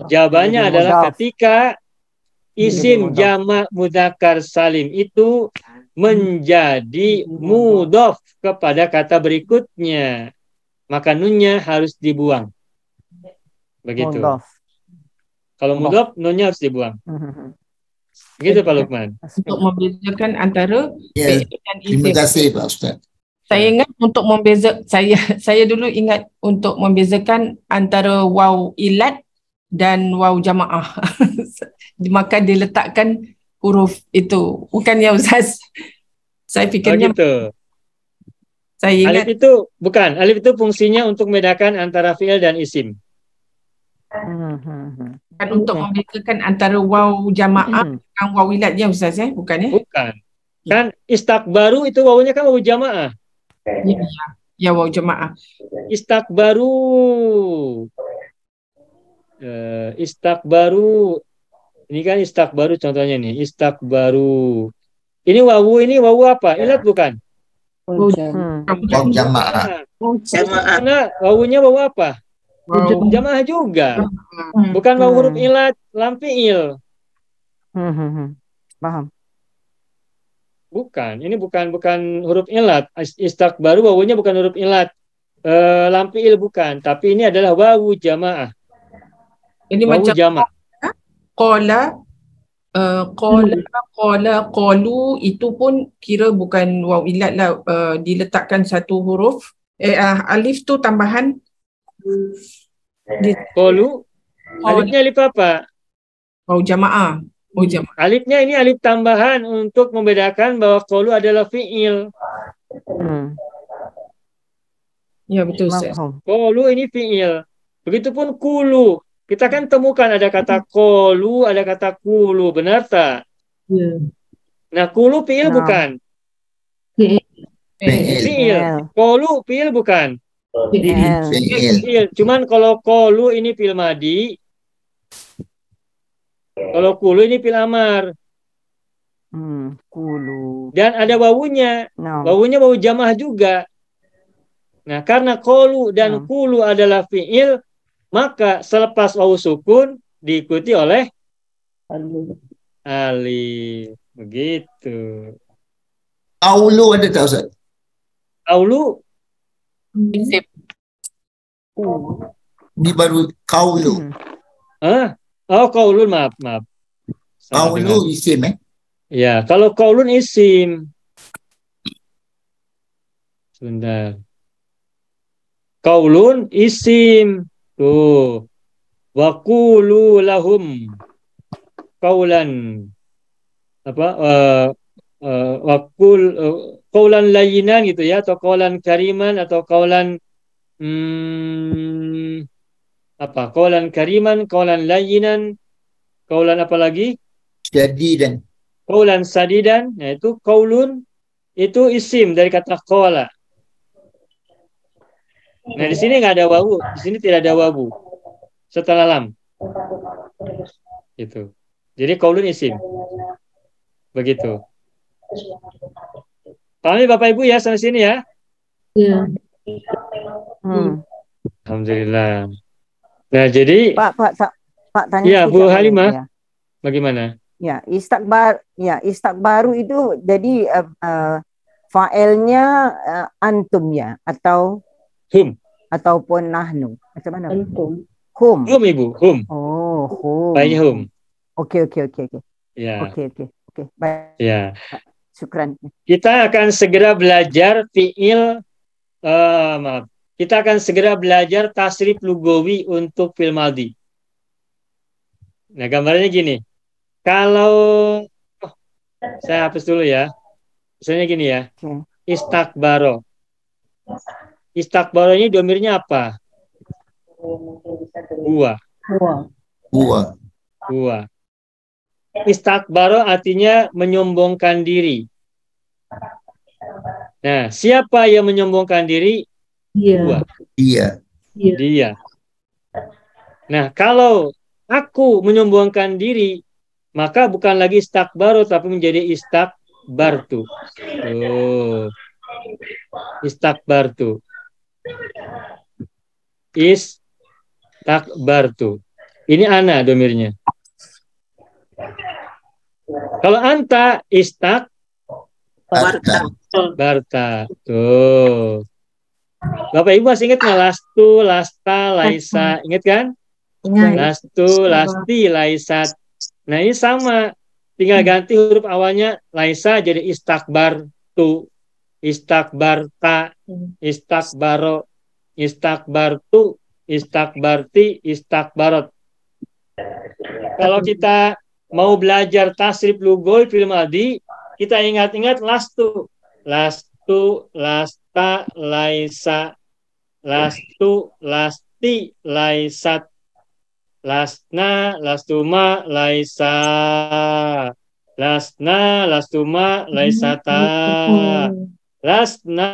Speaker 1: Jawabannya adalah ketika isim jamak mudzakkar salim itu menjadi mudhof kepada kata berikutnya, maka nunnya harus dibuang. Begitu. Kalau mudhof, nunnya harus dibuang. Begitu Pak Lukman.
Speaker 7: Untuk membezakan antara
Speaker 6: Ya,
Speaker 7: fi'il dan
Speaker 6: terima
Speaker 7: isim.
Speaker 6: kasih Pak Ustaz.
Speaker 7: Saya ingat untuk saya dulu ingat untuk membezakan antara waw ilat dan waw jamaah. Maka diletakkan huruf itu. Bukan ya Ustaz? Saya fikirnya
Speaker 1: Gitu.
Speaker 7: saya ingat
Speaker 1: Alif itu bukan. Alif itu fungsinya untuk membedakan antara fi'il dan isim.
Speaker 7: kan untuk membezakan antara waw jamaah dengan waw ilat ya Ustaz ya? Bukan ya?
Speaker 1: Bukan. Kan istakbaru itu wawunya kan wawu jamaah.
Speaker 7: Ya waw jamaah.
Speaker 1: Istakbaru. Istakbaru. Ini kan istakbaru contohnya nih. Istakbaru. Ini wawu apa? Ilat bukan?
Speaker 6: Waw jamaah.
Speaker 1: Karena wawunya wawu apa?
Speaker 7: Waw
Speaker 1: Jamaah juga. Bukan wawu huruf ilat, lam fi'il.
Speaker 4: Paham.
Speaker 1: Bukan. Ini bukan huruf ilat. Istakbaru wawunya bukan huruf ilat. Lam fi'il bukan, tapi ini adalah wawu jamaah.
Speaker 7: Ini
Speaker 1: Wawu
Speaker 7: macam
Speaker 1: jamaah.
Speaker 7: qalu itu pun kira bukan waw ilat lah, diletakkan satu huruf alif tu tambahan
Speaker 1: Qalu. Alifnya alif apa?
Speaker 7: waw jamaah.
Speaker 1: Alifnya ini alif tambahan untuk membedakan bahwa qalu adalah fi'il.
Speaker 7: Ya betul Ustaz.
Speaker 1: Qalu ini fi'il. Begitupun kulu. Kita kan temukan ada kata qalu, ada kata kulu. Benar tak?
Speaker 7: Ya.
Speaker 1: Nah, kulu fi'il bukan? Fi'il. Qalu fi'il bukan? Fi'il. Cuman kalau qalu ini fi'il madi. Kalau kulu ini fi'il amar.
Speaker 4: Kulu.
Speaker 1: Dan ada wawunya. Wawunya wawu jamaah juga. Nah, karena qalu dan kulu adalah fi'il, maka selepas wawu sukun diikuti oleh alif. Begitu.
Speaker 6: Aulu ada tak Ustaz?
Speaker 1: Aulu.
Speaker 6: Ini baru kaulu.
Speaker 1: Oh, qaulun, maaf. Salah
Speaker 6: Kaulu
Speaker 1: dengar.
Speaker 6: isim
Speaker 1: Ya, kalau qaulun isim. Sebentar. Qaulun isim. Tuh. Wa qulu lahum qaulan qaulan layyinan gitu ya, atau qaulan kariman, atau qaulan qaulan kariman, qaulan layyinan, qaulan apa lagi?
Speaker 6: Jadi dan
Speaker 1: Qaulan sadidan. Nah, itu qaulun itu isim dari kata qala. Nah, di sini nggak ada wawu, di sini tidak ada wawu setelah lam. Gitu. Jadi qaulun isim. Begitu. Pahami Bapak Ibu ya sampai sini ya?
Speaker 2: Ya.
Speaker 1: Alhamdulillah. Nah, jadi
Speaker 4: Pak tanya
Speaker 1: ya, Bu
Speaker 4: sedikit
Speaker 1: Halimah,
Speaker 4: ya.
Speaker 1: bagaimana?
Speaker 4: Ya, istakbaru itu jadi fa'ilnya antum ya, atau
Speaker 1: Hum.
Speaker 4: ataupun nahnu. Macam mana?
Speaker 2: Antum.
Speaker 4: Hum.
Speaker 1: Hum, Ibu, hum.
Speaker 4: Oh, hum.
Speaker 1: Baiknya hum.
Speaker 4: Oke.
Speaker 1: Ya.
Speaker 4: Oke. Baik.
Speaker 1: Ya.
Speaker 4: Syukran.
Speaker 1: Kita akan segera belajar fi'il kita akan segera belajar tasrif lugawi untuk fi'il madhi. Nah, gambarnya gini. Kalau saya hapus dulu ya. Misalnya gini ya. Istakbaro. Istakbaro ini domirnya apa? Huwa. Istakbaro artinya menyombongkan diri. Nah, siapa yang menyombongkan diri?
Speaker 2: Iya.
Speaker 1: Huwa.
Speaker 6: Iya.
Speaker 2: Iya.
Speaker 1: Dia. Nah, kalau aku menyombongkan diri, maka bukan lagi istakbaru tapi menjadi istakbartu. Oh, istakbartu. Istakbartu. Ini ana domirnya. Kalau anta
Speaker 6: Barta.
Speaker 1: istakbarta. Tuh. Bapak Ibu masih ingat nggak? Lastu, lasta, laisa. Ingat kan?
Speaker 3: Ingat.
Speaker 1: Lastu, lasti, laisat. Nah ini sama. Tinggal ganti huruf awalnya laisa jadi istakbartu, istakbarta, istakbaro, istakbartu, istakbarti, istakbarot. Kalau kita mau belajar tasrif lugawi fil madhi, kita ingat-ingat lastu, lastu, lasta, laisa, lastu, lasti, laisat, lasna, lastuma, laisa, lasna, lastuma, laisata, lasna,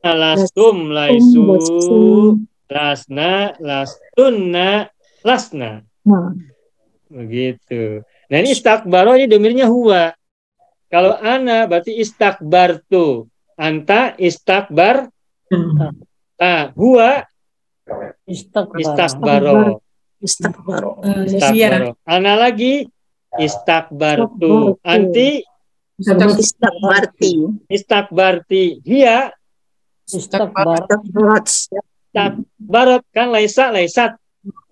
Speaker 1: lastum, laisu, lasna, lastunna, lasna. Begitu. Nah ini istakbaro ini domirnya huwa. Kalau ana berarti istakbartu. Anta istakbar. Huwa istakbaro.
Speaker 3: Istakbaro.
Speaker 1: Istakbaro. Ana lagi istakbartu. Anti
Speaker 3: Istakbarti.
Speaker 1: istakbarti. Hiya
Speaker 3: Istakbarat.
Speaker 1: istakbarot kan laisa laisat.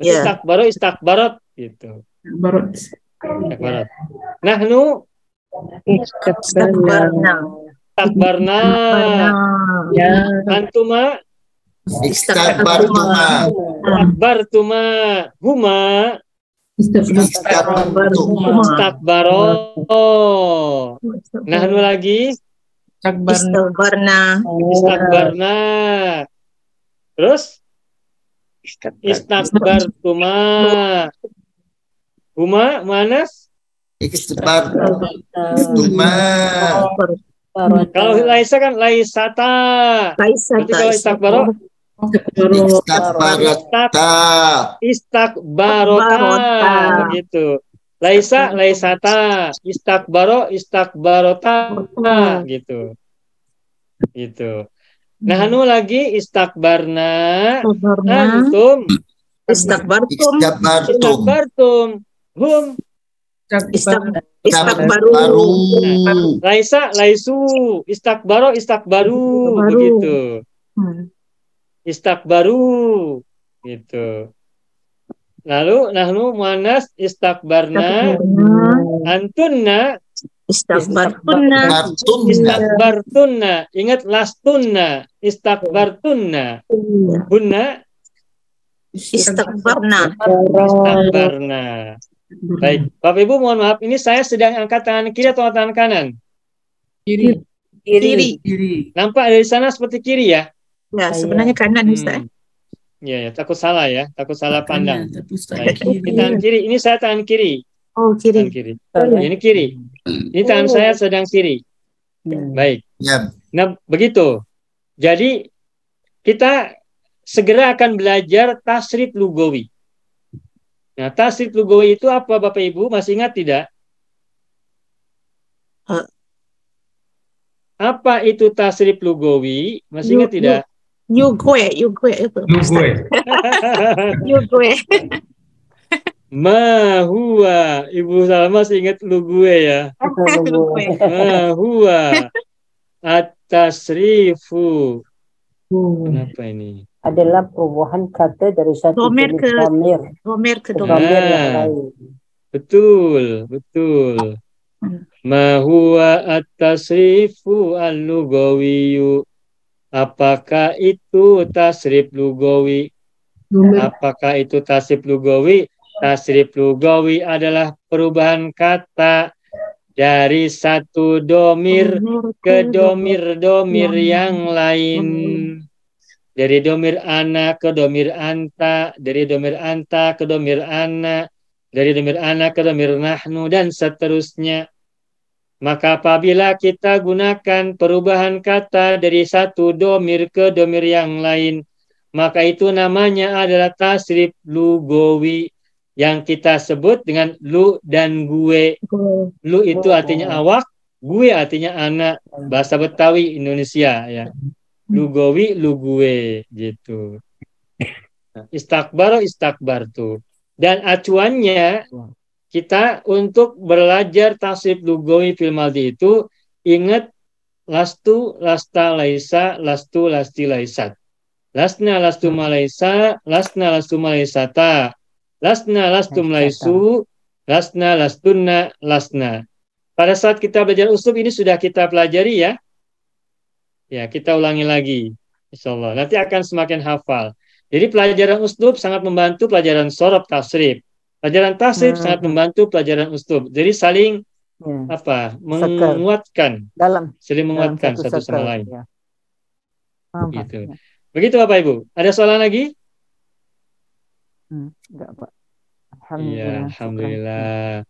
Speaker 3: Ya.
Speaker 1: Istakbaro istakbarot gitu.
Speaker 2: Barot.
Speaker 1: Istakbarot. Nahnu
Speaker 3: Istakbarna.
Speaker 1: istakbarna.
Speaker 2: Ya.
Speaker 1: Antuma
Speaker 6: Istakbartuma.
Speaker 1: istakbartuma. Huma
Speaker 6: Istakbartuma.
Speaker 1: istakbaro. Nahnu lagi
Speaker 3: Istakbarna.
Speaker 1: istakbarna. Terus istakbartuma. Huma mana?
Speaker 6: Istakbartuma.
Speaker 1: Kalau laisa kan laisata. Nanti kalau istakbaro
Speaker 6: Istakbarata.
Speaker 1: istakbarota begitu. Laisa laisata, istakbaro istakbarota gitu. Gitu. Nah, anu lagi istakbarna, antum
Speaker 3: Istakbartum.
Speaker 1: istakbartum, hum
Speaker 3: Istakbaru.
Speaker 1: laisa laisu, istakbaro istakbaru begitu. Istakbaru gitu. Lalu nahnu muannas istakbarna, antunna
Speaker 3: Istakbartunna.
Speaker 1: istakbartunna. Ingat lastunna, istakbartunna. Hunna
Speaker 3: Istakbarna.
Speaker 1: istakbarna. Baik, Bapak Ibu mohon maaf, ini saya sedang angkat tangan kiri atau tangan kanan?
Speaker 7: Kiri.
Speaker 3: Kiri.
Speaker 1: Nampak dari sana seperti kiri ya?
Speaker 3: Ya, sebenarnya kanan Ustaz.
Speaker 1: Ya, takut salah ya, takut salah pandang. Baik, ini tangan kiri, ini saya tangan kiri.
Speaker 3: Oh,
Speaker 1: Tangan
Speaker 3: kiri.
Speaker 1: kiri. Ini kiri. Ini tangan saya sedang kiri. Baik.
Speaker 6: Ya.
Speaker 1: Nah, begitu. Jadi kita segera akan belajar tasrif lugawi. Nah, tasrif lugawi itu apa Bapak Ibu? Masih ingat tidak? Apa itu tasrif lugawi? Masih ingat tidak?
Speaker 3: Yugwe itu. Yugwe.
Speaker 1: Ma huwa. Ibu Salma masih ingat lugawi ya? Ma huwa at-tasrifu. Kenapa ini?
Speaker 8: Adalah perubahan kata dari satu
Speaker 3: Domer
Speaker 8: jenis
Speaker 3: ke
Speaker 8: domir
Speaker 3: Domer ke
Speaker 8: ke
Speaker 3: domer.
Speaker 8: domir yang lain.
Speaker 1: Betul. Ma huwa at-tasrifu al-lugawiyyu. Apakah itu tasrif lugawi? Apakah itu tasrif lugawi? Tasrif lugawi adalah perubahan kata dari satu domir ke domir-domir yang lain. Dari domir ana ke domir anta, dari domir anta ke domir ana, dari domir ana ke domir nahnu, dan seterusnya. Maka apabila kita gunakan perubahan kata dari satu domir ke domir yang lain, maka itu namanya adalah tasrif lugawi yang kita sebut dengan lu dan gue. Lu itu artinya awak, gue artinya anak, bahasa Betawi Indonesia ya. Lugawi, lu gue gitu. Istakbaro, istakbartu. Dan acuannya kita untuk belajar tasrif lugawi fil madhi itu ingat lastu, lasta, laisa, lastu, lasti, laisat. Lasna, lastu, malaisa, lasna, lastu, malaisata. Lasna, lastum, laisu, lasna, lastunna, lasna. Pada saat kita belajar uslub ini sudah kita pelajari ya. Ya, kita ulangi lagi. Insyaallah. Nanti akan semakin hafal. Jadi pelajaran uslub sangat membantu pelajaran sorof tasrif. Pelajaran tasrif sangat membantu pelajaran uslub. Jadi saling menguatkan. Saling menguatkan satu sama lain.
Speaker 4: Ya.
Speaker 1: Gitu. Begitu Bapak Ibu. Ada soalan lagi?
Speaker 4: Enggak, Pak.
Speaker 1: Iya, alhamdulillah.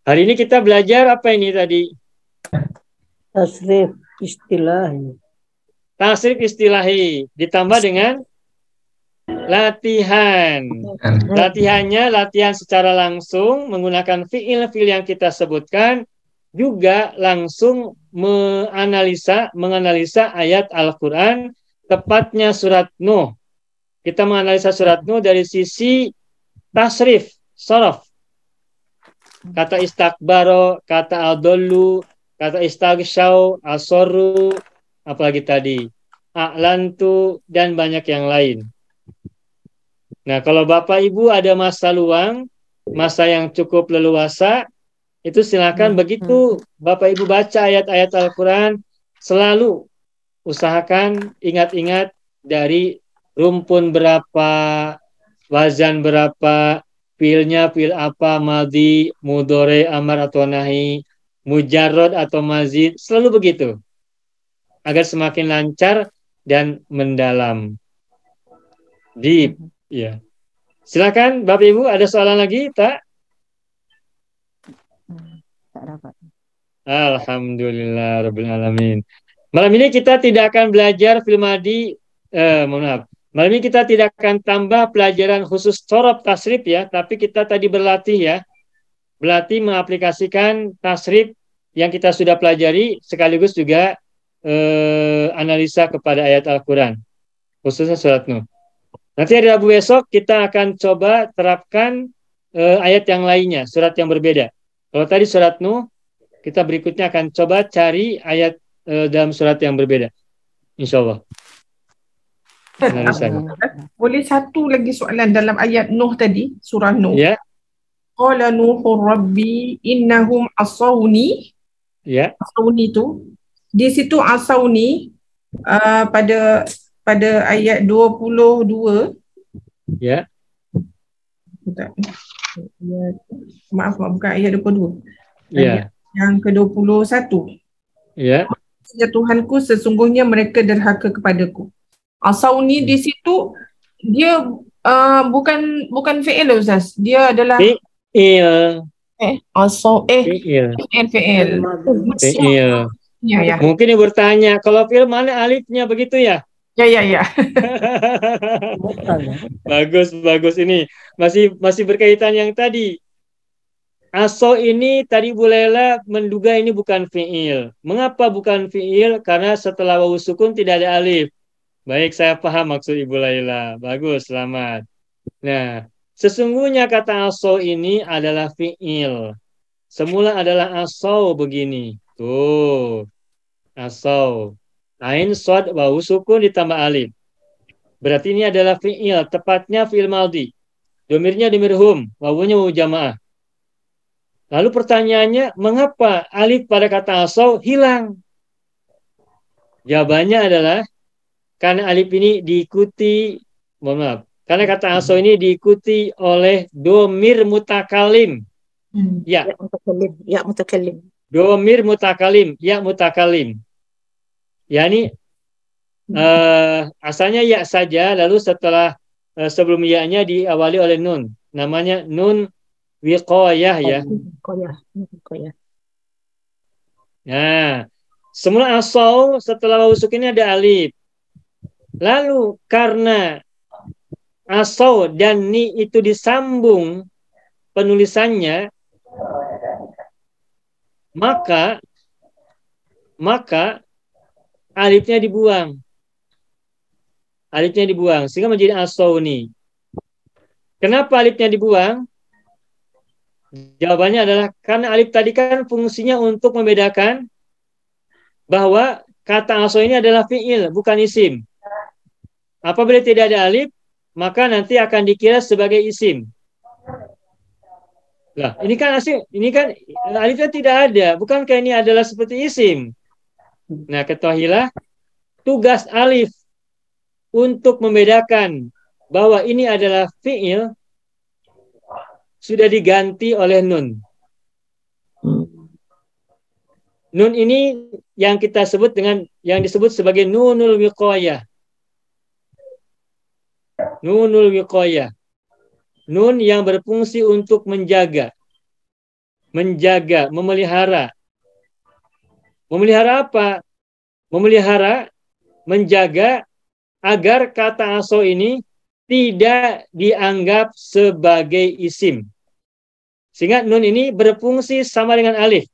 Speaker 1: Hari ini kita belajar apa ini tadi?
Speaker 8: Tasrif istilahi.
Speaker 1: Tasrif istilahi ditambah dengan latihan. Latihannya latihan secara langsung menggunakan fiil-fiil yang kita sebutkan, juga langsung menganalisa ayat Al-Qur'an, tepatnya surat Nuh. Kita menganalisa surat Nuh dari sisi tasrif, sorof. Kata istakbaro, kata adollu, kata istaghsyaw, asorru, apalagi tadi, a'lantu, dan banyak yang lain. Nah, kalau Bapak Ibu ada masa luang, masa yang cukup leluasa, itu silakan begitu Bapak Ibu baca ayat-ayat Al-Quran, selalu usahakan ingat-ingat dari rumpun berapa, wazan berapa, fiilnya fiil apa, madhi, mudhore, amar atau nahi, mujarrad atau mazid, selalu begitu. Agar semakin lancar dan mendalam. Deep, ya. Silakan Bapak Ibu, ada soalan lagi, tak?
Speaker 4: Tak dapat.
Speaker 1: Alhamdulillah Rabbil Alamin. Malam ini kita tidak akan belajar fil madhi, mohon maaf. Malam ini kita tidak akan tambah pelajaran khusus sorof tasrif ya, tapi kita tadi berlatih ya. Berlatih mengaplikasikan tasrif yang kita sudah pelajari, sekaligus juga analisa kepada ayat Al-Quran, khususnya surat Nuh. Nanti hari Rabu besok kita akan coba terapkan ayat yang lainnya, surat yang berbeda. Kalau tadi surat Nuh, kita berikutnya akan coba cari ayat dalam surat yang berbeda. Insya Allah.
Speaker 7: Boleh satu lagi soalan dalam ayat Nuh tadi, surah Nuh.
Speaker 1: Ya.
Speaker 7: Qala Nuhur Rabbi innahum asawni.
Speaker 1: Ya.
Speaker 7: Asawni tu. Di situ asawni pada ayat 22.
Speaker 1: Ya.
Speaker 7: Maaf, bukan ayat 22.
Speaker 1: Ya.
Speaker 7: Yang ke-21.
Speaker 1: Ya.
Speaker 7: Ya Tuhanku, sesungguhnya mereka derhaka kepadaku. Asawni di situ dia bukan fi'il Ustaz. Dia adalah
Speaker 1: fi'il.
Speaker 7: Fi'il.
Speaker 1: Fi'il.
Speaker 7: Ya.
Speaker 1: Mungkin yang bertanya, kalau fi'il mana alifnya begitu ya?
Speaker 7: Ya.
Speaker 1: Bagus ini. Masih berkaitan yang tadi. Aso ini tadi Bu Laila menduga ini bukan fi'il. Mengapa bukan fi'il? Karena setelah wawu sukun tidak ada alif. Baik, saya paham maksud Ibu Laila. Bagus, selamat. Nah, sesungguhnya kata aso ini adalah fi'il. Semula adalah aso begini. Tuh. Aso. Ain, sod, wawu sukun ditambah alif. Berarti ini adalah fi'il. Tepatnya fi'il madhi. Domirnya domir hum. Wawunya wawu jamaah. Lalu pertanyaannya, mengapa alif pada kata asaw hilang? Jawabannya adalah karena alif ini diikuti, mohon maaf, karena kata asaw ini diikuti oleh domir mutakalim. Ya.
Speaker 3: Ya mutakalim.
Speaker 1: Domir mutakalim, ya mutakalim. Yani asalnya ya saja, lalu setelah sebelum ya-nya diawali oleh nun. Namanya nun wiqayah ya. Nah, semula asau setelah wawu sukun ini ada alif. Lalu karena asau dan ni itu disambung penulisannya, maka alifnya dibuang. Alifnya dibuang sehingga menjadi asauni. Kenapa alifnya dibuang? Jawabannya adalah karena alif tadi kan fungsinya untuk membedakan bahwa kata asau ini adalah fi'il, bukan isim. Apabila tidak ada alif, maka nanti akan dikira sebagai isim. Nah, ini kan alifnya tidak ada. Bukankah ini adalah seperti isim? Nah, ketahuilah tugas alif untuk membedakan bahwa ini adalah fi'il sudah diganti oleh nun. Nun ini yang disebut sebagai nunul wiqayah. Nunul wiqayah. Nun yang berfungsi untuk menjaga, memelihara. Memelihara apa? Memelihara, menjaga agar kata asau ini tidak dianggap sebagai isim. Sehingga nun ini berfungsi sama dengan alif.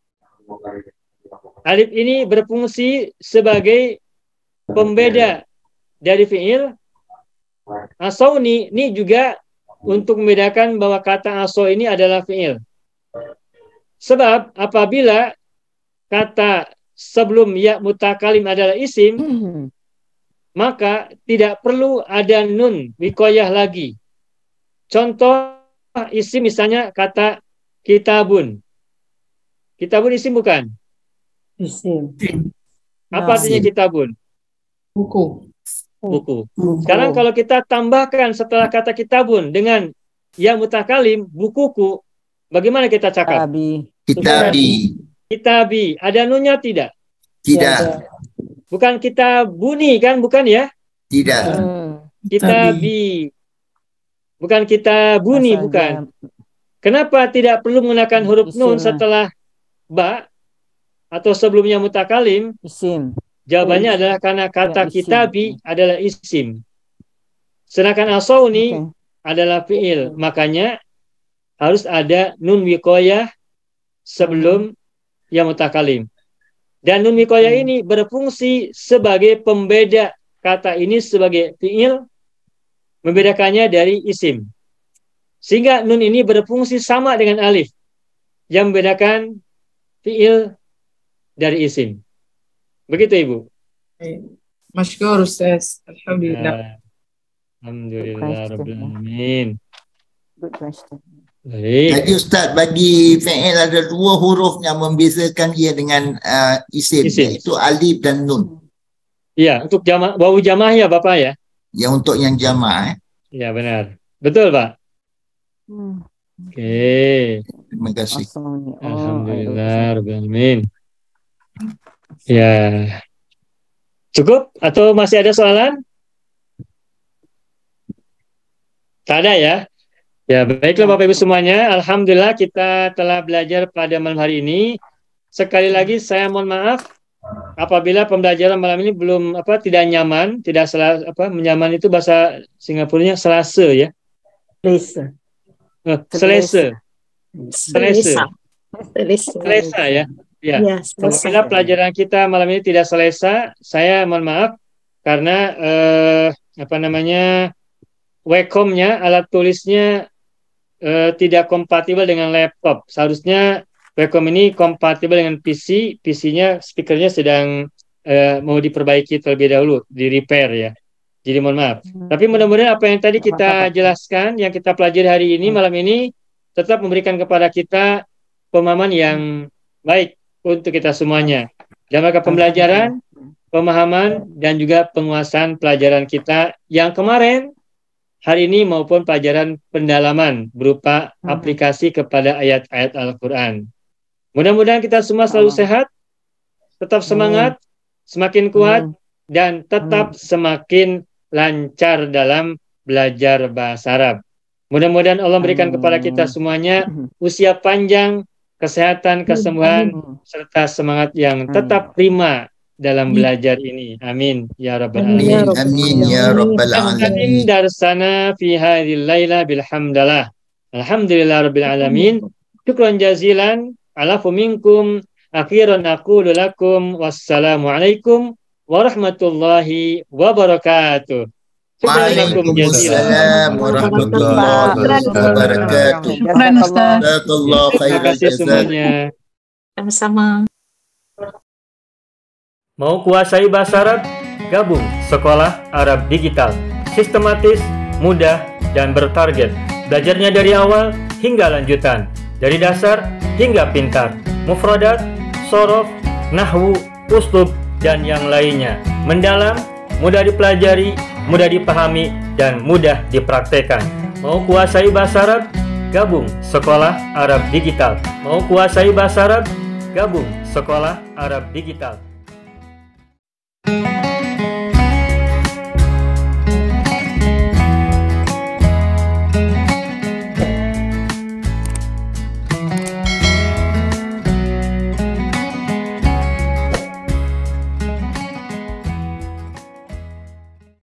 Speaker 1: Alif ini berfungsi sebagai pembeda dari fi'il. Asau ini juga untuk membedakan bahwa kata asau ini adalah fi'il. Sebab apabila kata sebelum ya mutakalim adalah isim, maka tidak perlu ada nun wiqayah lagi. Contoh isim misalnya kata kitabun. Kitabun isim bukan?
Speaker 8: Isim.
Speaker 1: Apa artinya kitabun?
Speaker 7: Buku.
Speaker 1: Buku. Sekarang kalau kita tambahkan setelah kata kitabun dengan ya mutakalim, bukuku, bagaimana kita cakap? Kitabi. Ada nunnya tidak?
Speaker 6: Tidak.
Speaker 1: Bukan kita bunyi kan? Bukan ya?
Speaker 6: Tidak.
Speaker 1: Kitabi. Bukan kita bunyi, bukan. Kenapa tidak perlu menggunakan huruf nun setelah ba atau sebelumnya mutakalim?
Speaker 4: Isim.
Speaker 1: Jawabannya adalah karena kata kitabi adalah isim. Sedangkan asauni adalah fi'il. Makanya harus ada nun wiqayah sebelum yang mutakalim. Dan nun wiqayah ini berfungsi sebagai pembeda kata ini sebagai fi'il, membedakannya dari isim. Sehingga nun ini berfungsi sama dengan alif yang membedakan fi'il dari isim. Begitu Ibu.
Speaker 7: Masykur Ustaz. Alhamdulillah.
Speaker 1: Alhamdulillah Rabbil Alamin.
Speaker 4: Good question.
Speaker 1: Baik.
Speaker 6: Jadi Ustaz, bagi fi'il ada dua huruf yang membezakan ia dengan isim, iaitu alif dan nun.
Speaker 1: Iya, untuk wawu jamaah ya Bapak ya?
Speaker 6: Ya, untuk yang jamaah.
Speaker 1: Ya, benar. Betul Pak. Oke.
Speaker 6: Terima kasih.
Speaker 1: Alhamdulillah Rabbil Alamin. Ya. Cukup atau masih ada soalan? Tak ada ya? Ya, baiklah Bapak Ibu semuanya. Alhamdulillah kita telah belajar pada malam hari ini. Sekali lagi saya mohon maaf apabila pembelajaran malam ini belum tidak nyaman, menyaman itu bahasa Singapuranya selasa ya. Selesa ya. Ya. Apabila pelajaran kita malam ini tidak selesa, saya mohon maaf karena Wacom-nya, alat tulisnya tidak kompatibel dengan laptop. Seharusnya Wacom ini kompatibel dengan PC. PC-nya, speakernya sedang mau diperbaiki terlebih dahulu, di repair ya. Jadi mohon maaf. Tapi mudah-mudahan apa yang tadi kita jelaskan, yang kita pelajari hari ini, malam ini, tetap memberikan kepada kita pemahaman yang baik untuk kita semuanya. Dalam rangka pembelajaran, pemahaman, dan juga penguasaan pelajaran kita yang kemarin, hari ini maupun pelajaran pendalaman berupa aplikasi kepada ayat-ayat Al-Quran. Mudah-mudahan kita semua selalu sehat, tetap semangat, semakin kuat, dan tetap semakin lancar dalam belajar bahasa Arab. Mudah-mudahan Allah berikan kepada kita semuanya usia panjang, kesehatan, kesembuhan, serta semangat yang tetap prima dalam belajar ini. Amin ya rabbal alamin.
Speaker 6: Amin ya rabbal alamin.
Speaker 1: Amin darsana fi hadhil laila bilhamdallah. Alhamdulillah rabbil alamin. Syukran jazilan alafu minkum. Akhiran aqulu lakum wassalamu alaikum warahmatullahi wabarakatuh.
Speaker 6: Waalaikumsalam warahmatullahi wabarakatuh.
Speaker 2: Syukran, Ustaz.
Speaker 6: Jazakallahu
Speaker 1: Terima
Speaker 6: khairan
Speaker 1: kasih
Speaker 6: jazak.
Speaker 1: semuanya.
Speaker 3: Sama-sama.
Speaker 1: Mau kuasai bahasa Arab? Gabung Sekolah Arab Digital. Sistematis, mudah, dan bertarget. Belajarnya dari awal hingga lanjutan. Dari dasar hingga pintar. Mufradat, sorof, nahwu, uslub, dan yang lainnya. Mendalam, mudah dipelajari, mudah dipahami, dan mudah dipraktekkan. Mau kuasai bahasa Arab? Gabung Sekolah Arab Digital. Mau kuasai bahasa Arab? Gabung Sekolah Arab Digital.